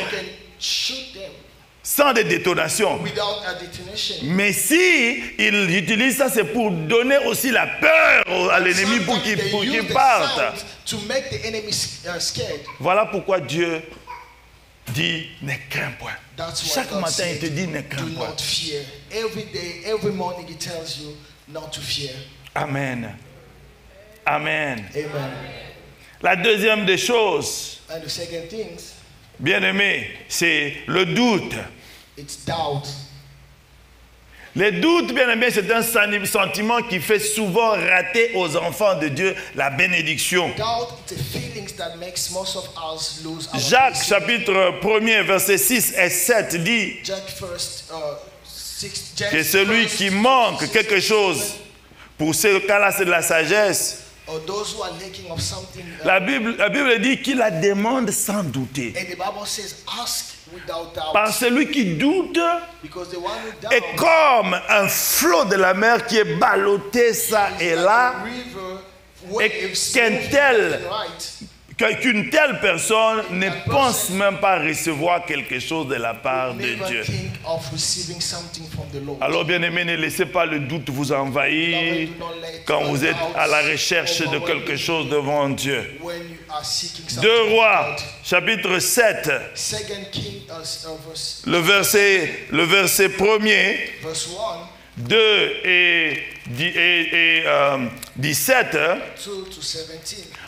Sans des détonations. Mais si il utilise ça, c'est pour donner aussi la peur à l'ennemi pour qu'il parte. Voilà pourquoi Dieu dit ne crains point. Chaque matin, il te dit ne crains point. Amen. Amen. La deuxième des choses, bien aimé, c'est le doute. Le doute, bien aimé, c'est un sentiment qui fait souvent rater aux enfants de Dieu la bénédiction. Jacques, chapitre 1er, versets 6 et 7 dit que celui qui manque quelque chose, pour ce cas-là, c'est de la sagesse. La Bible dit qu'il la demande sans douter. Par celui qui doute est comme un flot de la mer qui est ballotté ça et là, et qu'une telle personne ne pense même pas recevoir quelque chose de la part de Dieu. Alors bien aimé, ne laissez pas le doute vous envahir quand vous êtes à la recherche de quelque chose devant Dieu. 2 Rois, chapitre 7, le verset 1er, 2 et 17,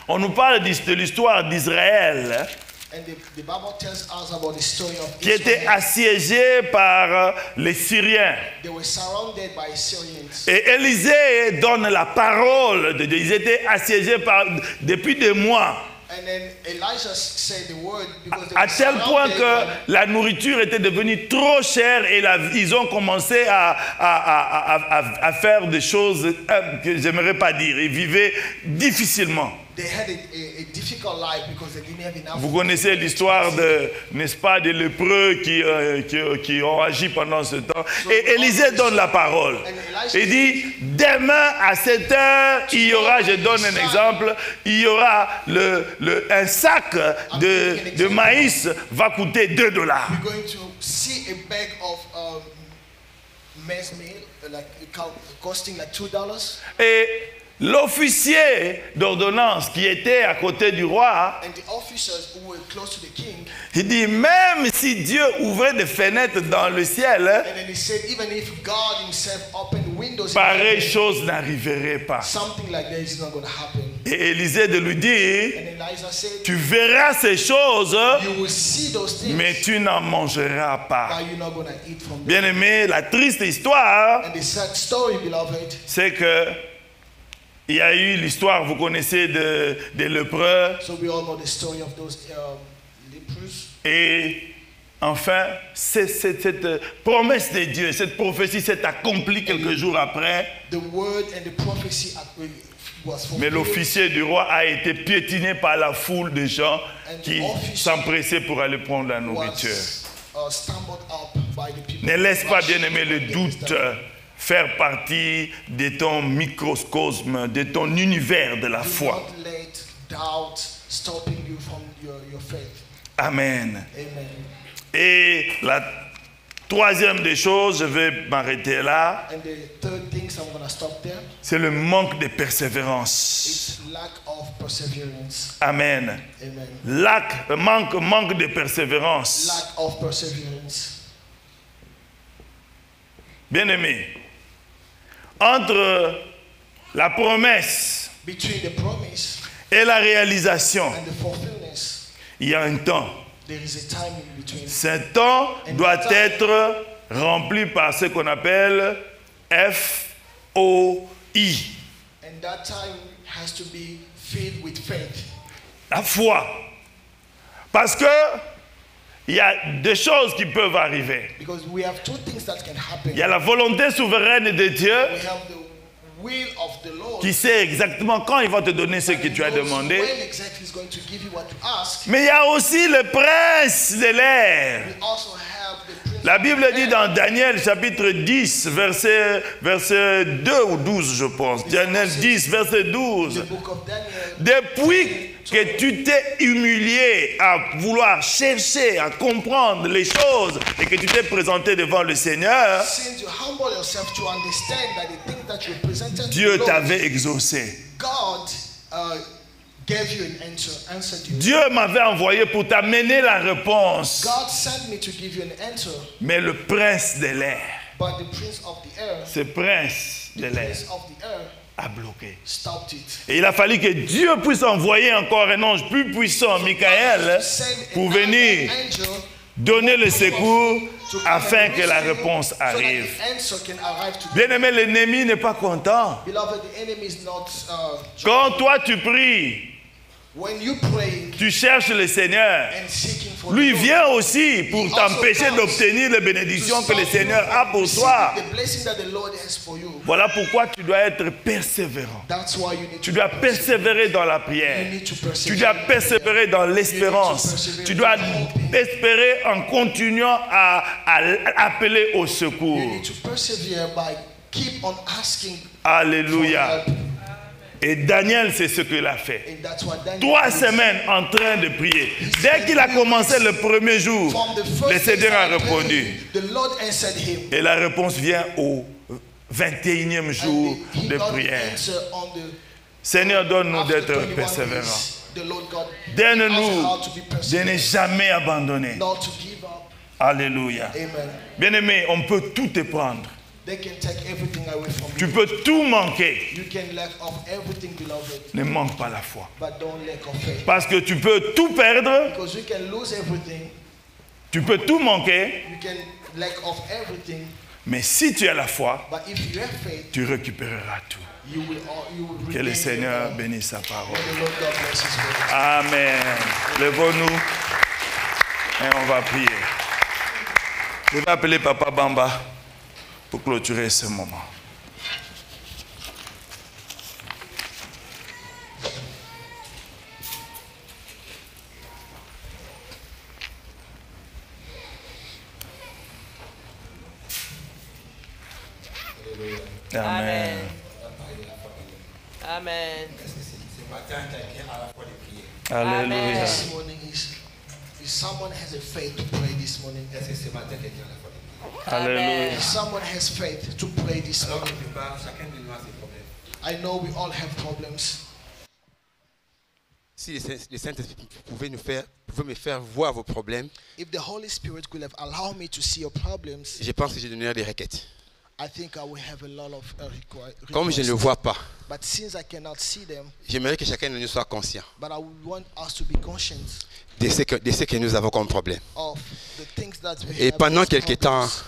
on nous parle de l'histoire d'Israël And the Bible tells us about the story of qui était Israel. assiégé par les Syriens. They were surrounded by Syrians. Et Élisée donne la parole de Dieu. Ils étaient assiégés depuis des mois. And then Elijah said the word because they À were tel point surrounded que by- la nourriture était devenue trop chère et ils ont commencé à faire des choses que je n'aimerais pas dire. Ils vivaient difficilement. They had a difficult life because they didn't have enough. Vous connaissez l'histoire n'est-ce pas, des lépreux qui ont agi pendant ce temps. Et Élisée donne la parole. Il dit, demain à 7 heures, il y aura, je donne un exemple, il y aura un sac de maïs va coûter $2. We're going to see a bag of maize meal costing like $2. Et l'officier d'ordonnance qui était à côté du roi, And the officers who were close to the king, il dit, même si Dieu ouvrait des fenêtres dans le ciel, and then he said, even if God himself opened windows, in pareille heaven, chose n'arriverait pas. something like that is not going to happen. Et Élisée de lui dire, And Elijah said, tu verras ces choses, you will see those things, mais tu n'en mangeras pas. but you're not going to eat from them. Bien aimé, la triste histoire, And the sad story, beloved, c'est que il y a eu l'histoire, vous connaissez, des lépreux. so we all know the story of those lepers. Et enfin, cette promesse de Dieu, cette prophétie s'est accomplie quelques jours après. The word and the prophecy was Mais fulfilled. l'officier du roi a été piétiné par la foule de gens qui s'empressaient pour aller prendre la nourriture. Was stumbled up by the people. Ne laisse pas, bien aimé, le doute faire partie de ton microcosme, de ton univers de la Do foi. not let doubt stopping you from your faith. Amen. Amen. Et la troisième des choses, je vais m'arrêter là, And the third thing, so I'm going to stop there. c'est le manque de persévérance. It's lack of perseverance. Amen. Amen. Manque de persévérance. Lack of perseverance. Bien-aimé, entre la promesse Between the promise et la réalisation, and the fulfillment, il y a un temps. there is a time in between. Ce temps doit être rempli par ce qu'on appelle FOI, And that time has to be filled with faith. la foi. Parce que il y a des choses qui peuvent arriver. Because we have two things that can happen. Il y a la volonté souveraine de Dieu We have the will of the Lord. qui sait exactement quand il va te donner ce que tu as knows demandé. when exactly is going to give you what you ask. Mais il y a aussi le prince de l'air. We also have the prince. La Bible dit dans Daniel chapitre 10, verset 2 ou 12, je pense. Daniel 10, verset 12. The book of Daniel. Depuis que tu t'es humilié à vouloir chercher, à comprendre les choses et que tu t'es présenté devant le Seigneur, Since you humble yourself to understand that the thing that you presented to Dieu the Lord, t'avait exaucé. God gave you an answer to you. Dieu m'avait envoyé pour t'amener la réponse. God sent me to give you an answer, Mais le prince de l'air, but the prince of the air, ce prince de the l'air, prince of the air a bloqué. stopped it. Et il a fallu que Dieu puisse envoyer encore un ange plus puissant, Michael, pour venir Angel donner le secours afin que la réponse so that arrive. the answer can arrive to you. Bien aimé, l'ennemi n'est pas content. Beloved, the enemy is not. Quand toi tu pries, When you pray tu cherches le Seigneur, and seeking for lui the Lord, vient aussi pour t'empêcher d'obtenir les bénédictions que le Seigneur a pour toi. the blessing that the Lord has for you. Voilà pourquoi tu dois être persévérant. That's why you need Tu to dois persevere. persévérer dans la You prière. need to Tu persevere. dois persévérer dans l'espérance. Tu dois espérer en continuant à appeler au You secours. need to persevere by keep on asking Alléluia. for help. Et Daniel, c'est ce qu'il a fait. And that's what Daniel 3 did. semaine en train de prier. Dès qu'il a commencé le premier jour, From the le first Seigneur a day that he répondu. prayed, the Lord answered him. Et la réponse vient au 21e jour And he de got the prière. answer on the Seigneur, donne-nous after d'être 21 persévérants. days. The Lord God Donne-nous asked how to be de ne perseverant, jamais abandonner. not to give up. Alléluia. Amen. Bien-aimé, on peut tout te prendre. They can take everything away from Tu you. peux tout manquer. You can lack of everything, beloved, Ne manque pas la foi. but don't lack of faith. Parce que tu peux tout perdre, Because you can lose everything, tu peux tout manquer, you can lack of everything, mais si tu as la foi, but if you have faith, tu récupéreras tout. you will Que le regain Seigneur it all. bénisse sa parole. May the Lord God bless His word. Amen. Levons-nous et on va prier. Je vais appeler Papa Bamba pour clôturer ce moment. Amen. Amen. Alléluia. This morning is someone has a faith to pray this morning. Alléluia. If someone has faith to pray this morning. I know we all have problems. Si le Saint-Esprit pouvait me faire voir vos problèmes, If the Holy Spirit could have allowed me to see your problems, je pense que je donnerais des requêtes. I think I will have a lot of Comme je ne le requests. vois pas, But since I cannot see them, j'aimerais que chacun de nous soit conscient but I would want us to be conscious de ce que nous avons comme problème. of the things that we Et have pendant as quelques temps, problems.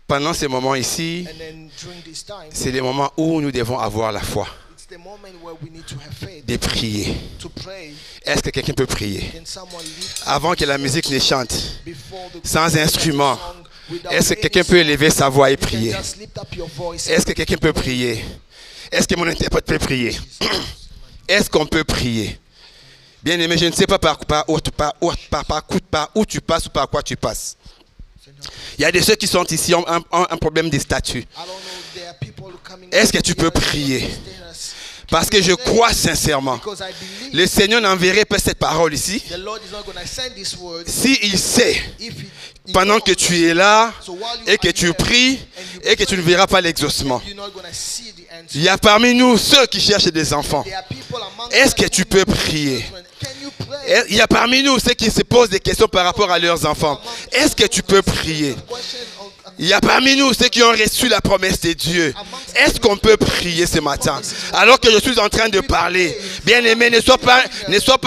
pendant ces moments ici, And then during this time, c'est les moments où nous devons avoir la foi, it's the moment where we need to have faith de prier. to pray. Est-ce que quelqu'un peut prier? Can someone lift Avant que la musique ne chante, before the sans instrument, song without est-ce que any quelqu'un peut song? élever sa voix et You can prier? just lift up your voice Est-ce que and quelqu'un peut pray. prier? Est-ce que mon interprète peut prier? Est-ce qu'on peut prier? Bien aimé, je ne sais pas par où tu passes ou par quoi tu passes. Il y a des ceux qui sont ici ont un problème de statut. I don't know, there are people coming Est-ce que up tu here peux that prier? understand us. Parce que je crois sincèrement, Because I believe le Seigneur n'enverrait pas cette parole ici the Lord is not going to send this word s'il sait if he pendant que tu es là So while you et que are tu here pries et que tu ne verras pas l'exaucement. you're not going to see the answer. Il y a parmi nous ceux qui cherchent des enfants. There are people among Est-ce us que tu peux prier? Can you pray? Il y a parmi nous ceux qui se posent des questions par rapport à leurs enfants. Est-ce que tu peux prier? Il y a parmi nous ceux qui ont reçu la promesse de Dieu. Est-ce qu'on peut prier ce matin? Alors que je suis en train de parler, bien aimé, ne sois pas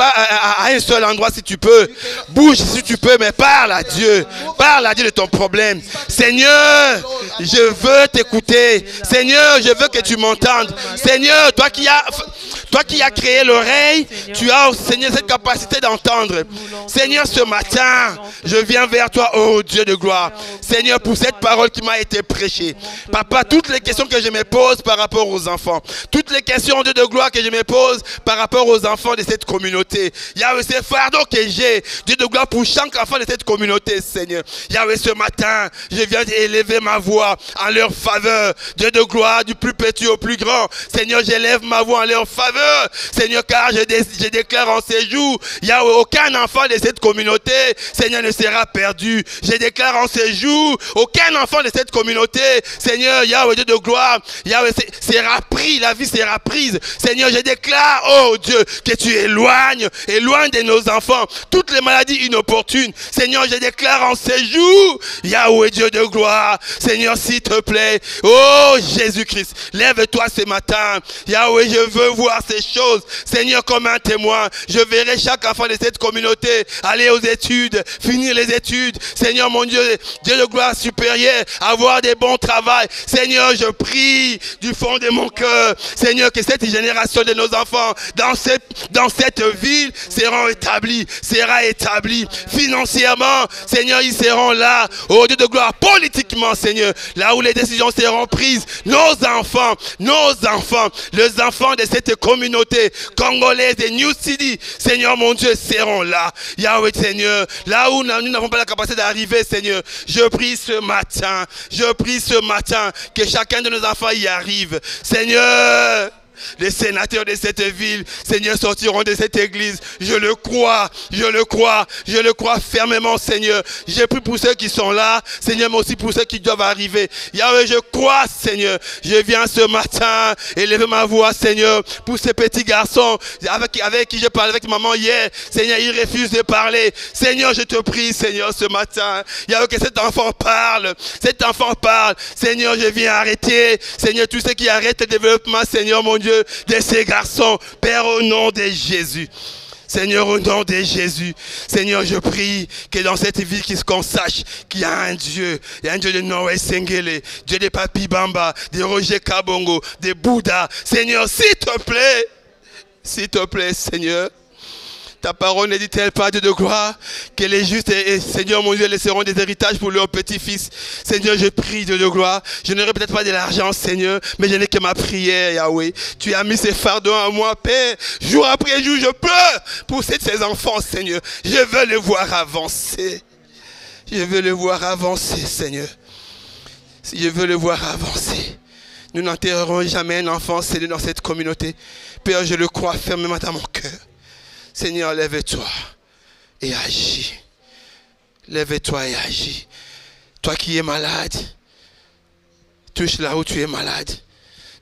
à un seul endroit si tu peux. Bouge si tu peux, mais parle à Dieu. Parle à Dieu de ton problème. Seigneur, je veux t'écouter. Seigneur, je veux que tu m'entendes. Seigneur, toi qui as créé l'oreille, tu as, Seigneur, cette capacité d'entendre. Seigneur, ce matin, je viens vers toi, oh Dieu de gloire. Seigneur, pour cette parole qui m'a été prêchée. Papa, toutes les questions que je me pose par rapport aux enfants, toutes les questions, Dieu de gloire, que je me pose par rapport aux enfants de cette communauté. Yahweh, ces fardeaux que j'ai, Dieu de gloire, pour chaque enfant de cette communauté, Seigneur. Yahweh, ce matin, je viens élever ma voix en leur faveur. Dieu de gloire, du plus petit au plus grand. Seigneur, j'élève ma voix en leur faveur. Seigneur, car je déclare en ces jours, Yahweh, aucun enfant de cette communauté, Seigneur, ne sera perdu. Je déclare en ces jours, aucun enfant de cette communauté, Seigneur, Yahweh, Dieu de gloire, Yahweh, sera pris, la vie sera prise. Seigneur, je déclare, oh Dieu, que tu éloignes de nos enfants toutes les maladies inopportunes. Seigneur, je déclare en ces jours, Yahweh, Dieu de gloire, Seigneur, s'il te plaît, oh Jésus-Christ, lève-toi ce matin. Yahweh, je veux voir ces choses, Seigneur, comme un témoin. Je verrai chaque enfant de cette communauté aller aux études, finir les études. Seigneur, mon Dieu, Dieu de gloire supérieure, avoir des bons travails. Seigneur, je prie du fond de mon cœur, Seigneur, que cette génération de nos enfants dans cette ville sera établie financièrement. Seigneur, ils seront là, oh Dieu de gloire, politiquement, Seigneur, là où les décisions seront prises. Nos enfants, les enfants de cette communauté congolaise de New City, Seigneur, mon Dieu, seront là. Yahweh, Seigneur, là où nous n'avons pas la capacité d'arriver, Seigneur, je prie ce matin que chacun de nos enfants y arrive. Seigneur, les sénateurs de cette ville, Seigneur, sortiront de cette église. Je le crois, je le crois, je le crois fermement, Seigneur. J'ai pris pour ceux qui sont là, Seigneur, mais aussi pour ceux qui doivent arriver. Yahweh, je crois, Seigneur. Je viens ce matin élever ma voix, Seigneur, pour ces petits garçons avec qui je parlais avec maman hier. Seigneur, ils refusent de parler. Seigneur, je te prie, Seigneur, ce matin. Yahweh, que cet enfant parle. Cet enfant parle. Seigneur, je viens arrêter. Seigneur, tous ceux qui arrêtent le développement, Seigneur, mon Dieu, de ces garçons. Père, au nom de Jésus. Seigneur, au nom de Jésus, Seigneur, je prie que dans cette ville, qu'on sache qu'il y a un Dieu. Il y a un Dieu de Noé Sengele, Dieu de Papi Bamba, de Roger Kabongo, de Bouddha. Seigneur, s'il te plaît, Seigneur. Ta parole ne dit-elle pas, Dieu de gloire, que les justes, et Seigneur mon Dieu, laisseront des héritages pour leurs petits-fils. Seigneur, je prie, Dieu de gloire. Je n'aurai peut-être pas de l'argent, Seigneur, mais je n'ai que ma prière, Yahweh. Tu as mis ces fardeaux à moi, Père. Jour après jour, je pleure pour ces enfants, Seigneur. Je veux les voir avancer. Je veux les voir avancer, Seigneur. Je veux les voir avancer. Nous n'enterrerons jamais un enfant, Seigneur, dans cette communauté. Père, je le crois fermement dans mon cœur. Seigneur, lève-toi et agis. Lève-toi et agis. Toi qui es malade, touche là où tu es malade.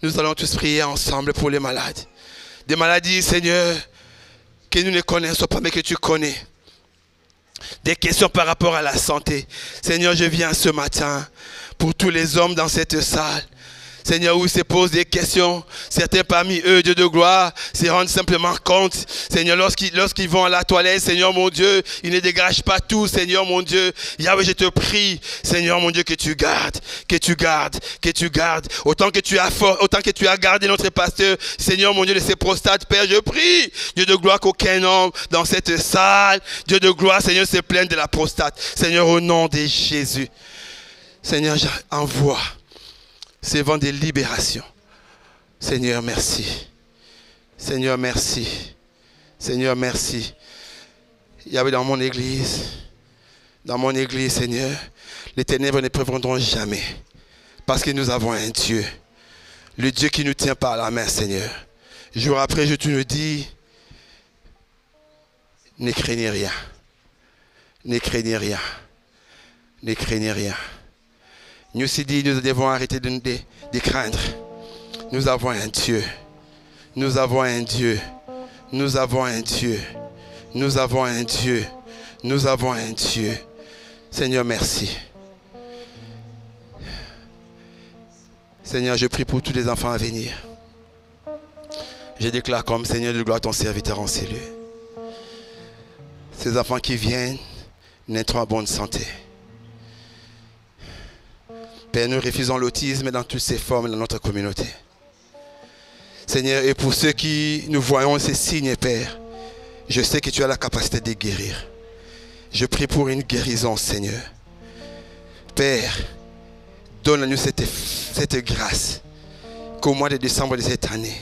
Nous allons tous prier ensemble pour les malades. Des maladies, Seigneur, que nous ne connaissons pas, mais que tu connais. Des questions par rapport à la santé. Seigneur, je viens ce matin pour tous les hommes dans cette salle. Seigneur, où ils se posent des questions. Certains parmi eux, Dieu de gloire, se rendent simplement compte. Seigneur, lorsqu'ils vont à la toilette, Seigneur mon Dieu, ils ne dégagent pas tout, Seigneur mon Dieu. Yahweh, je te prie, Seigneur mon Dieu, que tu gardes, que tu gardes, que tu gardes. Autant que tu as gardé notre pasteur, Seigneur mon Dieu, de ses prostates, Père, je prie, Dieu de gloire, qu'aucun homme dans cette salle, Dieu de gloire, Seigneur, se plaigne de la prostate. Seigneur, au nom de Jésus. Seigneur, envoie ces vents de libération. Seigneur, merci. Seigneur, merci. Seigneur, merci. Il y avait dans mon église, Seigneur, les ténèbres ne prévaudront jamais. Parce que nous avons un Dieu. Le Dieu qui nous tient par la main, Seigneur. Jour après jour, tu nous dis, ne craignez rien. Ne craignez rien. Ne craignez rien. Nous aussi dit, nous devons arrêter de craindre. Nous avons un Dieu. Nous avons un Dieu. Nous avons un Dieu. Nous avons un Dieu. Nous avons un Dieu. Seigneur, merci. Seigneur, je prie pour tous les enfants à venir. Je déclare comme Seigneur de gloire ton serviteur en ces lieux. Ces enfants qui viennent naîtront en bonne santé. Père, nous refusons l'autisme dans toutes ses formes dans notre communauté. Seigneur, et pour ceux qui nous voyons ces signes, Père, je sais que tu as la capacité de guérir. Je prie pour une guérison, Seigneur. Père, donne-nous cette grâce qu'au mois de décembre de cette année,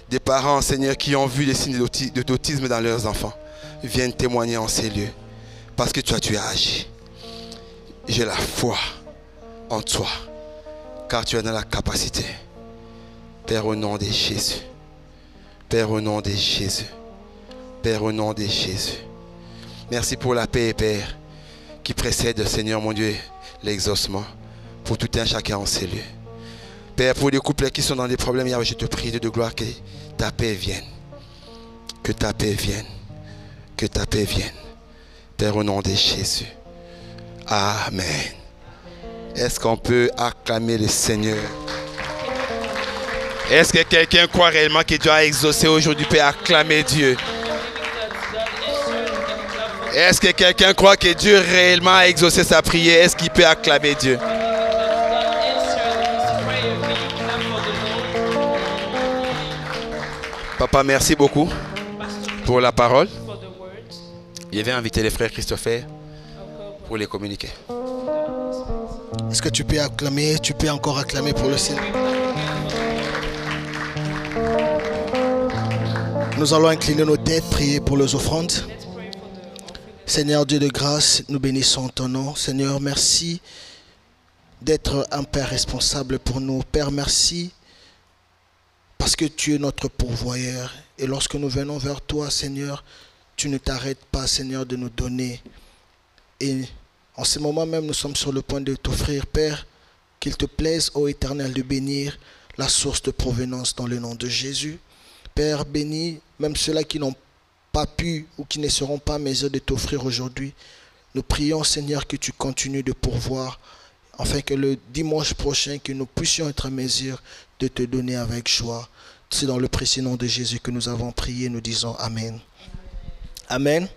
des parents, Seigneur, qui ont vu les signes d'autisme dans leurs enfants, viennent témoigner en ces lieux. Parce que tu as agi. J'ai la foi en toi, car tu as dans la capacité. Père, au nom de Jésus. Père, au nom de Jésus. Père, au nom de Jésus. Merci pour la paix, Père, qui précède, Seigneur mon Dieu, l'exaucement pour tout un chacun en ces lieux. Père, pour les couples qui sont dans des problèmes, je te prie de gloire que ta paix vienne. Que ta paix vienne. Que ta paix vienne. Père, au nom de Jésus. Amen. Est-ce qu'on peut acclamer le Seigneur? Est-ce que quelqu'un croit réellement que Dieu a exaucé aujourd'hui? Peut acclamer Dieu. Est-ce que quelqu'un croit que Dieu réellement a exaucé sa prière? Est-ce qu'il peut acclamer Dieu? Papa, merci beaucoup pour la parole. Je vais inviter les frères Christopher pour les communiquer. Est-ce que tu peux acclamer? Tu peux encore acclamer pour le Seigneur. Nous allons incliner nos têtes, prier pour les offrandes. Seigneur Dieu de grâce, nous bénissons ton nom. Seigneur, merci d'être un Père responsable pour nous. Père, merci parce que tu es notre pourvoyeur. Et lorsque nous venons vers toi, Seigneur, tu ne t'arrêtes pas, Seigneur, de nous donner. Et en ce moment même, nous sommes sur le point de t'offrir, Père, qu'il te plaise, ô Éternel, de bénir la source de provenance dans le nom de Jésus. Père, bénis même ceux-là qui n'ont pas pu ou qui ne seront pas en mesure de t'offrir aujourd'hui. Nous prions, Seigneur, que tu continues de pourvoir, afin que le dimanche prochain, que nous puissions être en mesure de te donner avec joie. C'est dans le précieux nom de Jésus que nous avons prié. Nous disons Amen. Amen.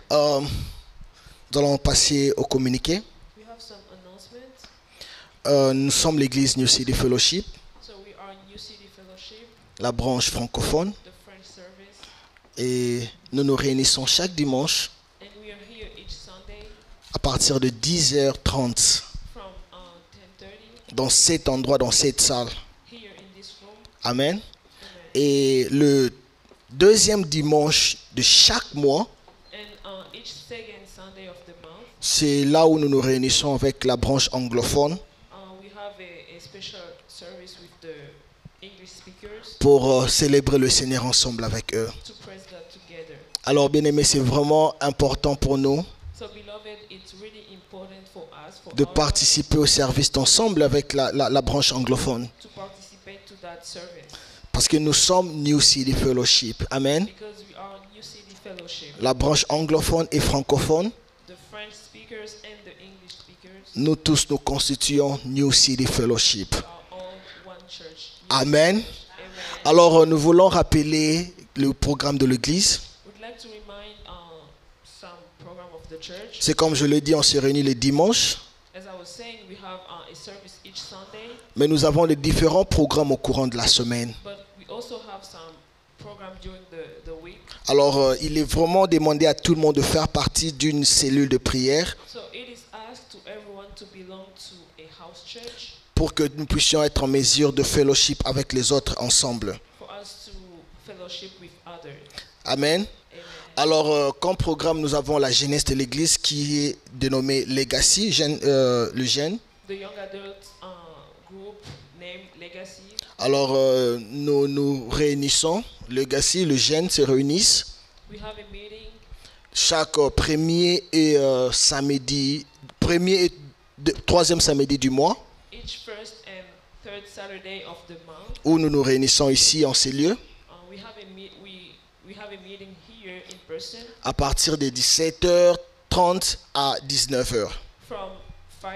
Nous allons passer au communiqué. We have some announcements. Nous sommes l'église New City Fellowship, So we are New City Fellowship, la branche francophone, the French service, et nous nous réunissons chaque dimanche and we are here each Sunday à partir de 10h30 from 10:30 dans cet endroit, dans cette salle. here in this room. Amen. Amen. Et le deuxième dimanche de chaque mois, And each second Sunday of the month, c'est là où nous nous réunissons avec la branche anglophone we have a special service with the English speakers pour célébrer le Seigneur ensemble avec eux. to praise God together. Alors, bien-aimés, c'est vraiment important pour nous So beloved, it's really important for us, for de all of us, participer au service ensemble avec la branche anglophone. to participate to that service Parce que nous sommes New City Fellowship. Amen. because we are New City Fellowship. La branche anglophone et francophone, The French speakers and the English speakers nous tous nous constituons New City Fellowship. are all one church. Amen. Amen. Alors, nous voulons rappeler le programme de l'église. We'd like to remind some program of the church. C'est comme je l'ai dit, on se réunit les dimanches, As I was saying, we have a service each Sunday, mais nous avons les différents programmes au courant de la semaine. but we also have some program during the week. Alors, il est vraiment demandé à tout le monde de faire partie d'une cellule de prière So it is asked to everyone to belong to a house church pour que nous puissions être en mesure de fellowship avec les autres ensemble. for us to fellowship with others. Amen. Amen. Alors, comme programme, nous avons la jeunesse de l'église qui est dénommée Legacy, le jeune. The young adult group named Legacy. Alors, nous nous réunissons, Legacy, le jeune se réunissent We have a meeting chaque premier et troisième samedi du mois, each first and third Saturday of the month. où nous nous réunissons ici en ces lieux We have a meeting here in person à partir de 17h30 à 19h. from 5:30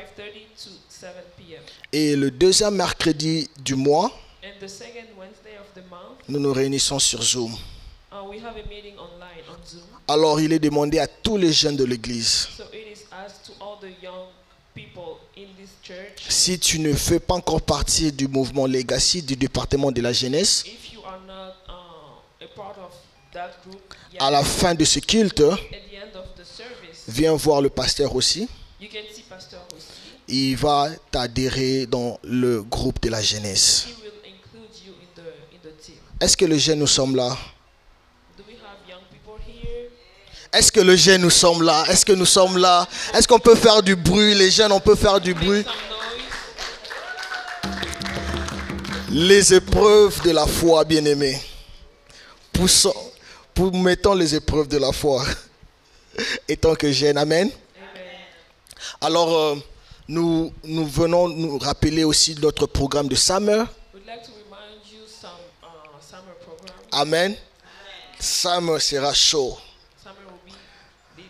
to 7 p.m. Et le deuxième mercredi du mois, And the second Wednesday of the month, nous nous réunissons sur Zoom. we have a meeting online on Zoom. Alors, il est demandé à tous les jeunes de l'église, So it is asked to all the young people in this church, si tu ne fais pas encore partie du mouvement Legacy, du département de la jeunesse, if you are not a part of that group yet, à la fin de ce culte, at the end of the service, viens voir le pasteur aussi. you can see Pastor aussi. Il va t'adhérer dans le groupe de la jeunesse. He will include you in the team. Est-ce que les jeunes, nous sommes là? Do we have young people here? Est-ce que les jeunes, nous sommes là? Est-ce que nous sommes là? Est-ce qu'on peut faire du bruit? Les jeunes, on peut faire du bruit. Make some noise. Les épreuves de la foi, bien-aimés. Mettons les épreuves de la foi. Étant que jeunes, amen. Amen. Alors, nous venons nous rappeler aussi notre programme de Summer. We'd like to remind you some summer program. Amen. Summer sera chaud. Summer will be lit.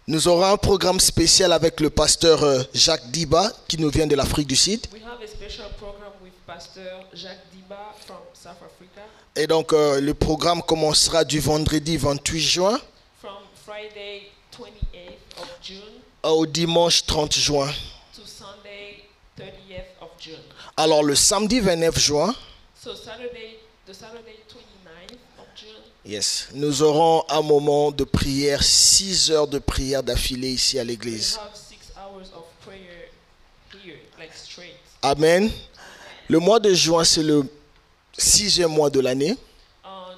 Nous aurons un programme spécial avec le pasteur Jacques Diba qui nous vient de l'Afrique du Sud. We have a special program with Pastor Jacques Diba from South Africa Et donc le programme commencera du vendredi 28 juin from Friday 28th of June au dimanche 30 juin. to Sunday 30th of June. Alors le samedi 29 juin, So the Saturday 29th of June, yes, nous aurons un moment de prière, 6 heures de prière d'affilée ici à we l'église. have 6 hours of prayer here, like straight. Amen. Le mois de juin, c'est le 6e mois de l'année.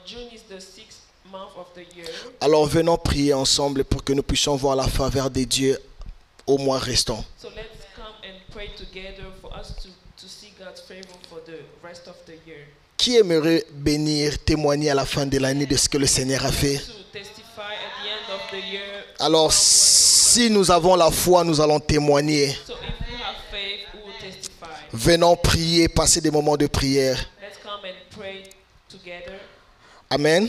June is the 6th month of the year. Alors venons prier ensemble pour que nous puissions voir la faveur de Dieu au mois restant. So let's come and and pray together for us to see God's favor for the rest of the year. Qui aimerait bénir, témoigner à la fin de l'année de ce que le Seigneur a fait? To testify at the end of the year. Alors, si nous avons la foi, nous allons témoigner. So if we have faith, we will testify. Venons prier, passer des moments de prière. Let's come and pray together Amen.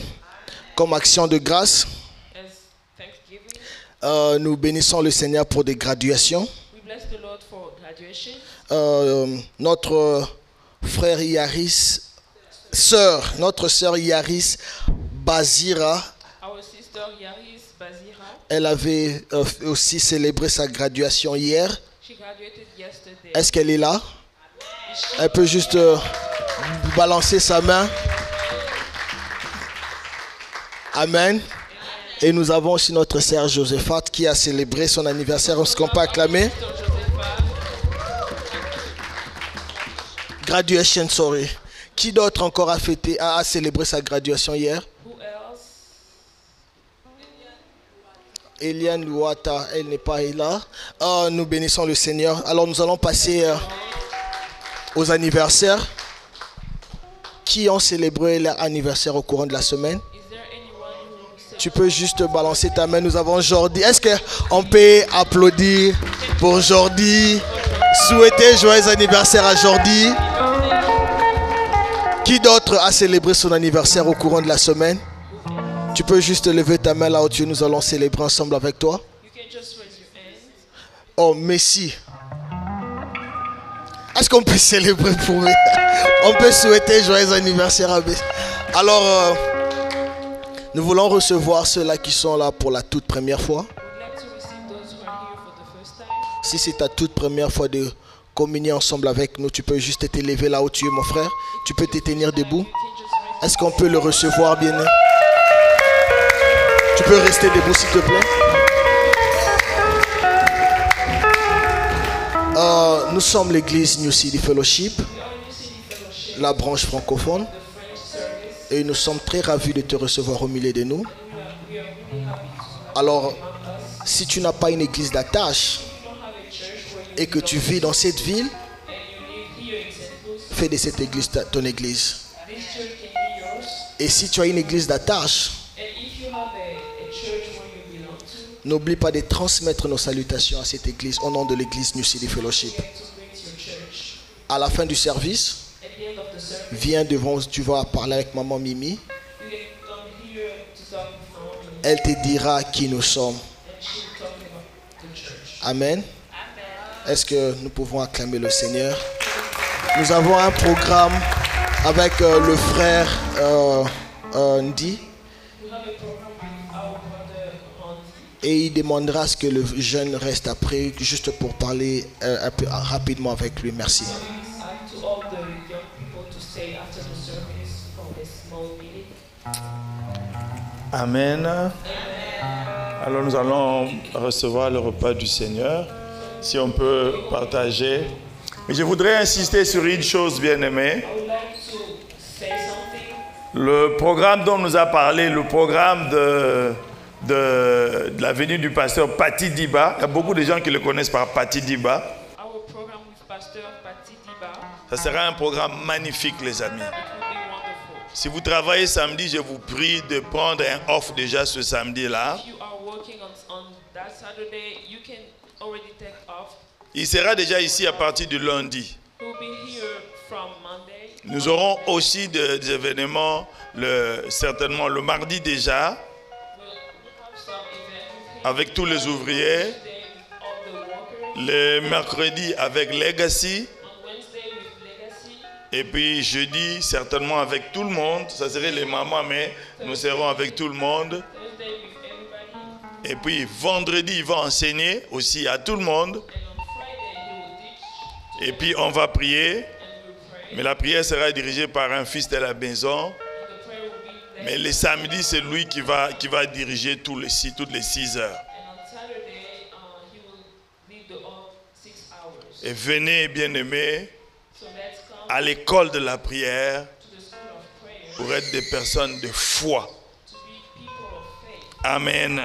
Comme action de grâce, as thanksgiving. nous bénissons le Seigneur pour des graduations. We bless the Lord for graduation. Notre frère Yaris, notre sœur Yaris Bazira, Our sister Yaris Bazira, elle avait aussi célébré sa graduation hier. she graduated yesterday. Est-ce qu'elle est là? Elle peut juste balancer sa main. Amen. Et nous avons aussi notre sœur Josephat qui a célébré son anniversaire. Est-ce qu'on peut acclamer? Graduation, sorry. Qui d'autre encore a fêté, a célébré sa graduation hier? Who else? Eliane Louata, elle n'est pas là. Nous bénissons le Seigneur. Alors nous allons passer aux anniversaires. Qui ont célébré leur anniversaire au courant de la semaine? Is there anyone who Tu peux juste balancer ta main. Nous avons Jordi. Est-ce qu'on peut applaudir pour Jordi? Souhaiter joyeux anniversaire à Jordi. Qui d'autre a célébré son anniversaire au courant de la semaine? Tu peux juste lever ta main là où tu es. Nous allons célébrer ensemble avec toi. you can just raise your hand. Oh, merci. Est-ce qu'on peut célébrer pour eux? On peut souhaiter joyeux anniversaire à Messi. Alors, nous voulons recevoir ceux-là qui sont là pour la toute première fois. We'd like to receive those who are here for the first time. Si c'est ta toute première fois de communier ensemble avec nous, tu peux juste te lever là où tu es, mon frère. Tu peux te tenir debout. You can just raise. Est-ce qu'on peut le recevoir, bien-aimé? Tu peux rester debout, s'il te plaît. Nous sommes l'église New City Fellowship, la branche francophone, et nous sommes très ravis de te recevoir au milieu de nous. Alors, si tu n'as pas une église d'attache et que tu vis dans cette ville, fais de cette église ton église. This church can be yours. Et si tu as une église d'attache, And if you have a church where you belong to, n'oublie pas de transmettre nos salutations à cette église au nom de l'église New City Fellowship. to greet your church. À la fin du service, At the end of the service, viens devant, tu vas parler avec maman Mimi. you can come here to talk with Mama, Elle te dira qui nous sommes. and she'll talk about the church. Amen. Est-ce que nous pouvons acclamer le Seigneur? Nous avons un programme avec le frère Ndi. We have a program with our brother Randy. Et il demandera à ce que le jeune reste après, juste pour parler un peu rapidement avec lui. Merci. To all the young people to stay after the service for this small meeting. Amen. Alors nous allons recevoir le repas du Seigneur. Si on peut partager. Mais je voudrais insister sur une chose, bien-aimée. I would like to say something. Le programme dont nous a parlé, le programme de la venue du pasteur Pati Diba. Il y a beaucoup de gens qui le connaissent par Pati Diba. Our program with Pastor Pati Diba, Ça sera un programme magnifique, les amis. it will be wonderful. Si vous travaillez samedi, je vous prie de prendre un off déjà ce samedi-là. If you are working on that Saturday, you can already take off. Il sera déjà ici à partir du lundi. We'll be here from Monday. Nous aurons aussi des événements, certainement le mardi déjà, We'll have some events with him avec tous les ouvriers. today with all the workers. Le mercredi avec Legacy. On Wednesday with Legacy. Et puis jeudi, certainement avec tout le monde. Ça serait les mamans, mais nous serons avec tout le monde. Thursday with everybody. Et puis vendredi, il va enseigner aussi à tout le monde. And on Friday he will teach Et puis on va prier. and we'll pray. Mais la prière sera dirigée par un fils de la maison. And the prayer will be led. Mais les samedis, c'est lui qui va diriger toutes les 6 heures. And on Saturday, he will lead the all 6 hours. Et venez, bien-aimés, So let's come à l'école de la prière to the school of prayer pour être des personnes de foi. to be people of faith. Amen.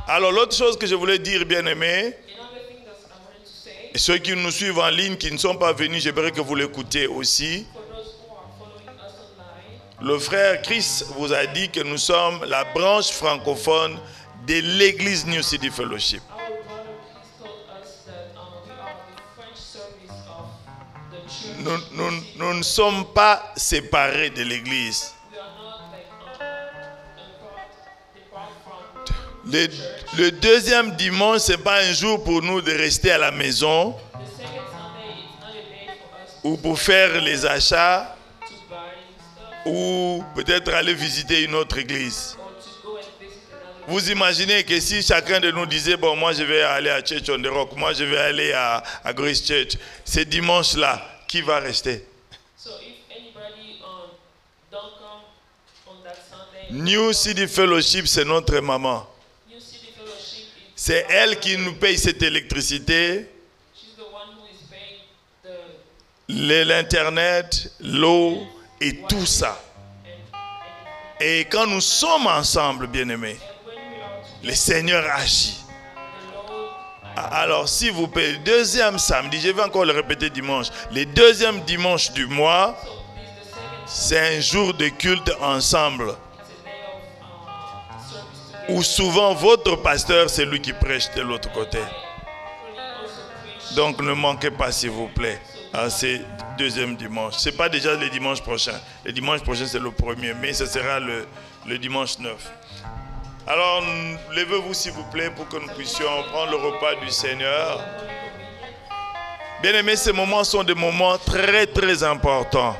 Alors l'autre chose que je voulais dire, bien-aimés, Another thing that I wanted to say, Et ceux qui nous suivent en ligne, qui ne sont pas venus, j'aimerais que vous l'écoutiez aussi. For those who are following us online, Le frère Chris vous a dit que nous sommes la branche francophone de l'église New City Fellowship. our brother Chris told us that we are the French service of the church. Nous ne sommes pas séparés de l'église. We are not like apart from Le deuxième dimanche, ce n'est pas un jour pour nous de rester à la maison the second Sunday. It's not a day for us ou pour faire les achats to buy stuff ou peut-être aller visiter une autre église. or to go and visit another. Vous imaginez que si chacun de nous disait, bon, moi je vais aller à Church on the Rock, moi je vais aller à Grace Church, ce dimanche-là, qui va rester? So if anybody don't come on that Sunday, New City Fellowship, c'est notre maman. New City Fellowship, C'est elle qui nous paye cette électricité, she's the one who is paying the l'internet, l'eau et tout ça. Et quand nous sommes ensemble, bien-aimés, when we are together, le Seigneur agit. the Lord. Alors, s'il vous plaît, le deuxième samedi, je vais encore le répéter dimanche, le deuxième dimanche du mois, So please, the second c'est un jour de culte ensemble, it's a day of service together. où souvent votre pasteur, c'est lui qui prêche de l'autre côté. Really also preach. Donc, ne manquez pas, s'il vous plaît, à ce deuxième dimanche. Ce n'est pas déjà le dimanche prochain. Le dimanche prochain, c'est le premier, mais ce sera le dimanche 9. Alors, levez-vous, s'il vous plaît, pour que nous puissions prendre le repas du Seigneur. Bien-aimés, ces moments sont des moments très, très importants.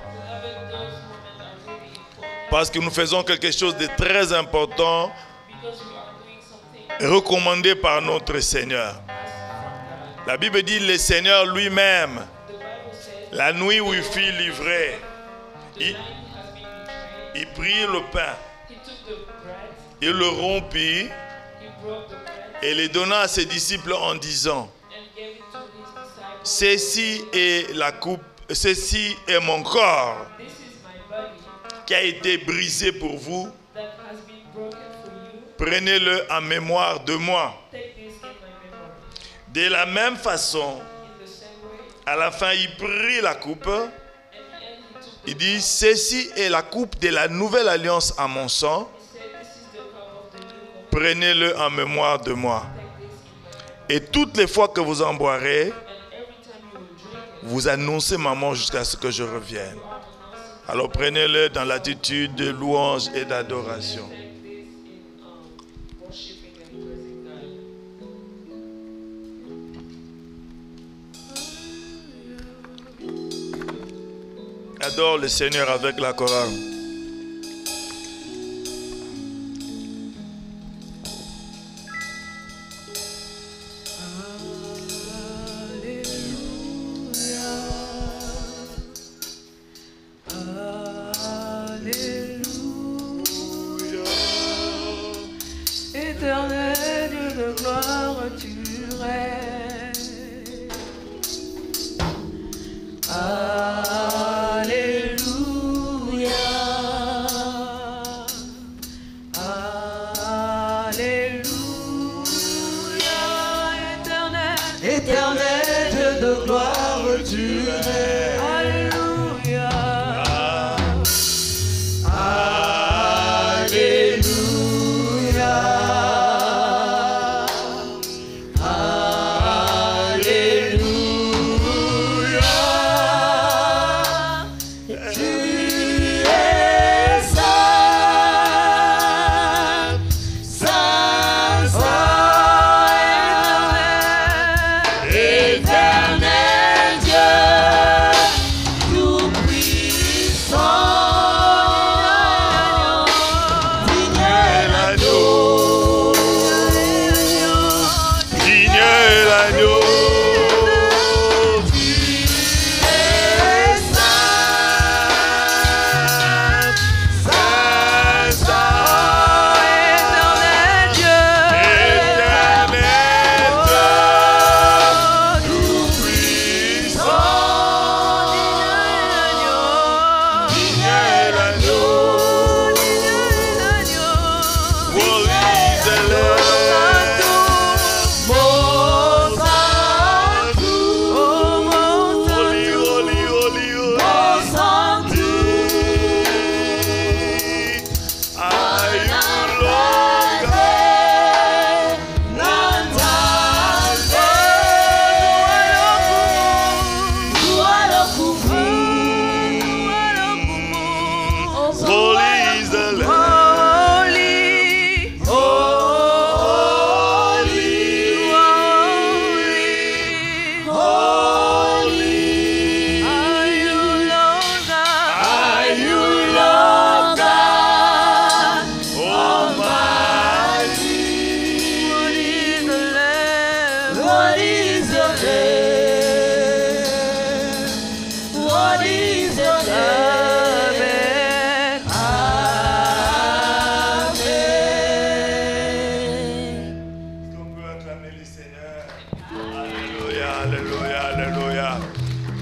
Parce que nous faisons quelque chose de très important, Because we are doing something recommandé par notre Seigneur. La Bible dit, le Seigneur lui-même, la nuit où il fut livré, il prit le pain, he took the bread, il le rompit he broke the bread, et le donna à ses disciples en disant, and gave it to his disciples. ceci est la coupe, ceci est mon corps This is my body qui a été brisé pour vous. that has been broken for you. Prenez-le en mémoire de moi. Take this in my memory. De la même façon, In the same way, à la fin, il prit la coupe. at the end he took Il dit, ceci est la coupe de la nouvelle alliance à mon sang. he said, this is the cup of the new covenant. Prenez-le en mémoire de moi. Take this in my memory. Et toutes les fois que vous en boirez, And every time you will drink it, vous annoncez ma mort jusqu'à ce que je revienne. Alors prenez-le dans l'attitude de louange et d'adoration. take this in worshiping and praising God. Adore le Seigneur avec la chorale. Éternel Dieu de gloire, tu règnes. Alléluia. Alléluia. Éternel Dieu de gloire, tu règnes. Alléluia. Éternel Dieu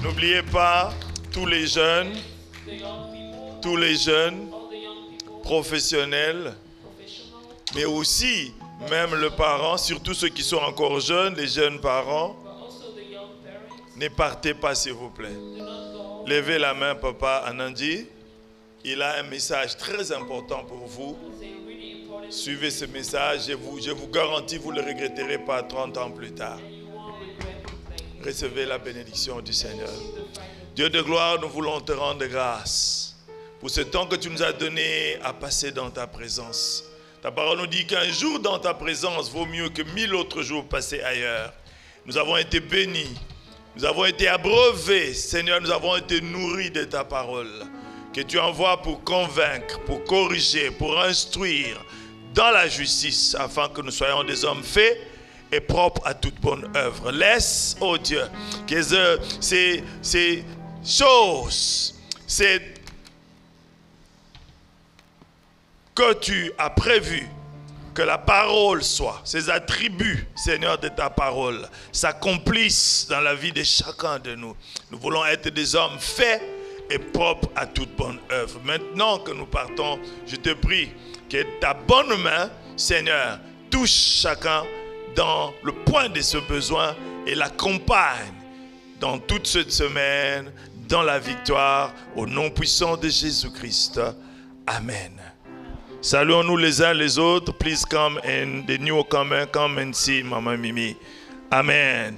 N'oubliez pas tous les jeunes professionnels, mais aussi même le parent, surtout ceux qui sont encore jeunes, les jeunes parents. Ne partez pas, s'il vous plaît. Levez la main, papa Anandi. Il a un message très important pour vous. Suivez ce message et je vous garantis, vous ne le regretterez pas 30 ans plus tard. Recevez la bénédiction du Seigneur. Dieu de gloire, nous voulons te rendre grâce pour ce temps que tu nous as donné à passer dans ta présence. Ta parole nous dit qu'un jour dans ta présence vaut mieux que 1000 autres jours passés ailleurs. Nous avons été bénis, nous avons été abreuvés, Seigneur, nous avons été nourris de ta parole, que tu envoies pour convaincre, pour corriger, pour instruire dans la justice, afin que nous soyons des hommes faits et propres à toute bonne œuvre. Laisse, oh Dieu, que ces choses, que tu as prévu, que la parole soit, ces attributs, Seigneur, de ta parole, s'accomplissent dans la vie de chacun de nous. Nous voulons être des hommes faits et propres à toute bonne œuvre. Maintenant que nous partons, je te prie que ta bonne main, Seigneur, touche chacun dans le point de ce besoin et l'accompagne dans toute cette semaine, dans la victoire, au nom puissant de Jésus-Christ. Amen. Saluons-nous les uns les autres. Please come and the newcomer, come and see Mama Mimi. Amen.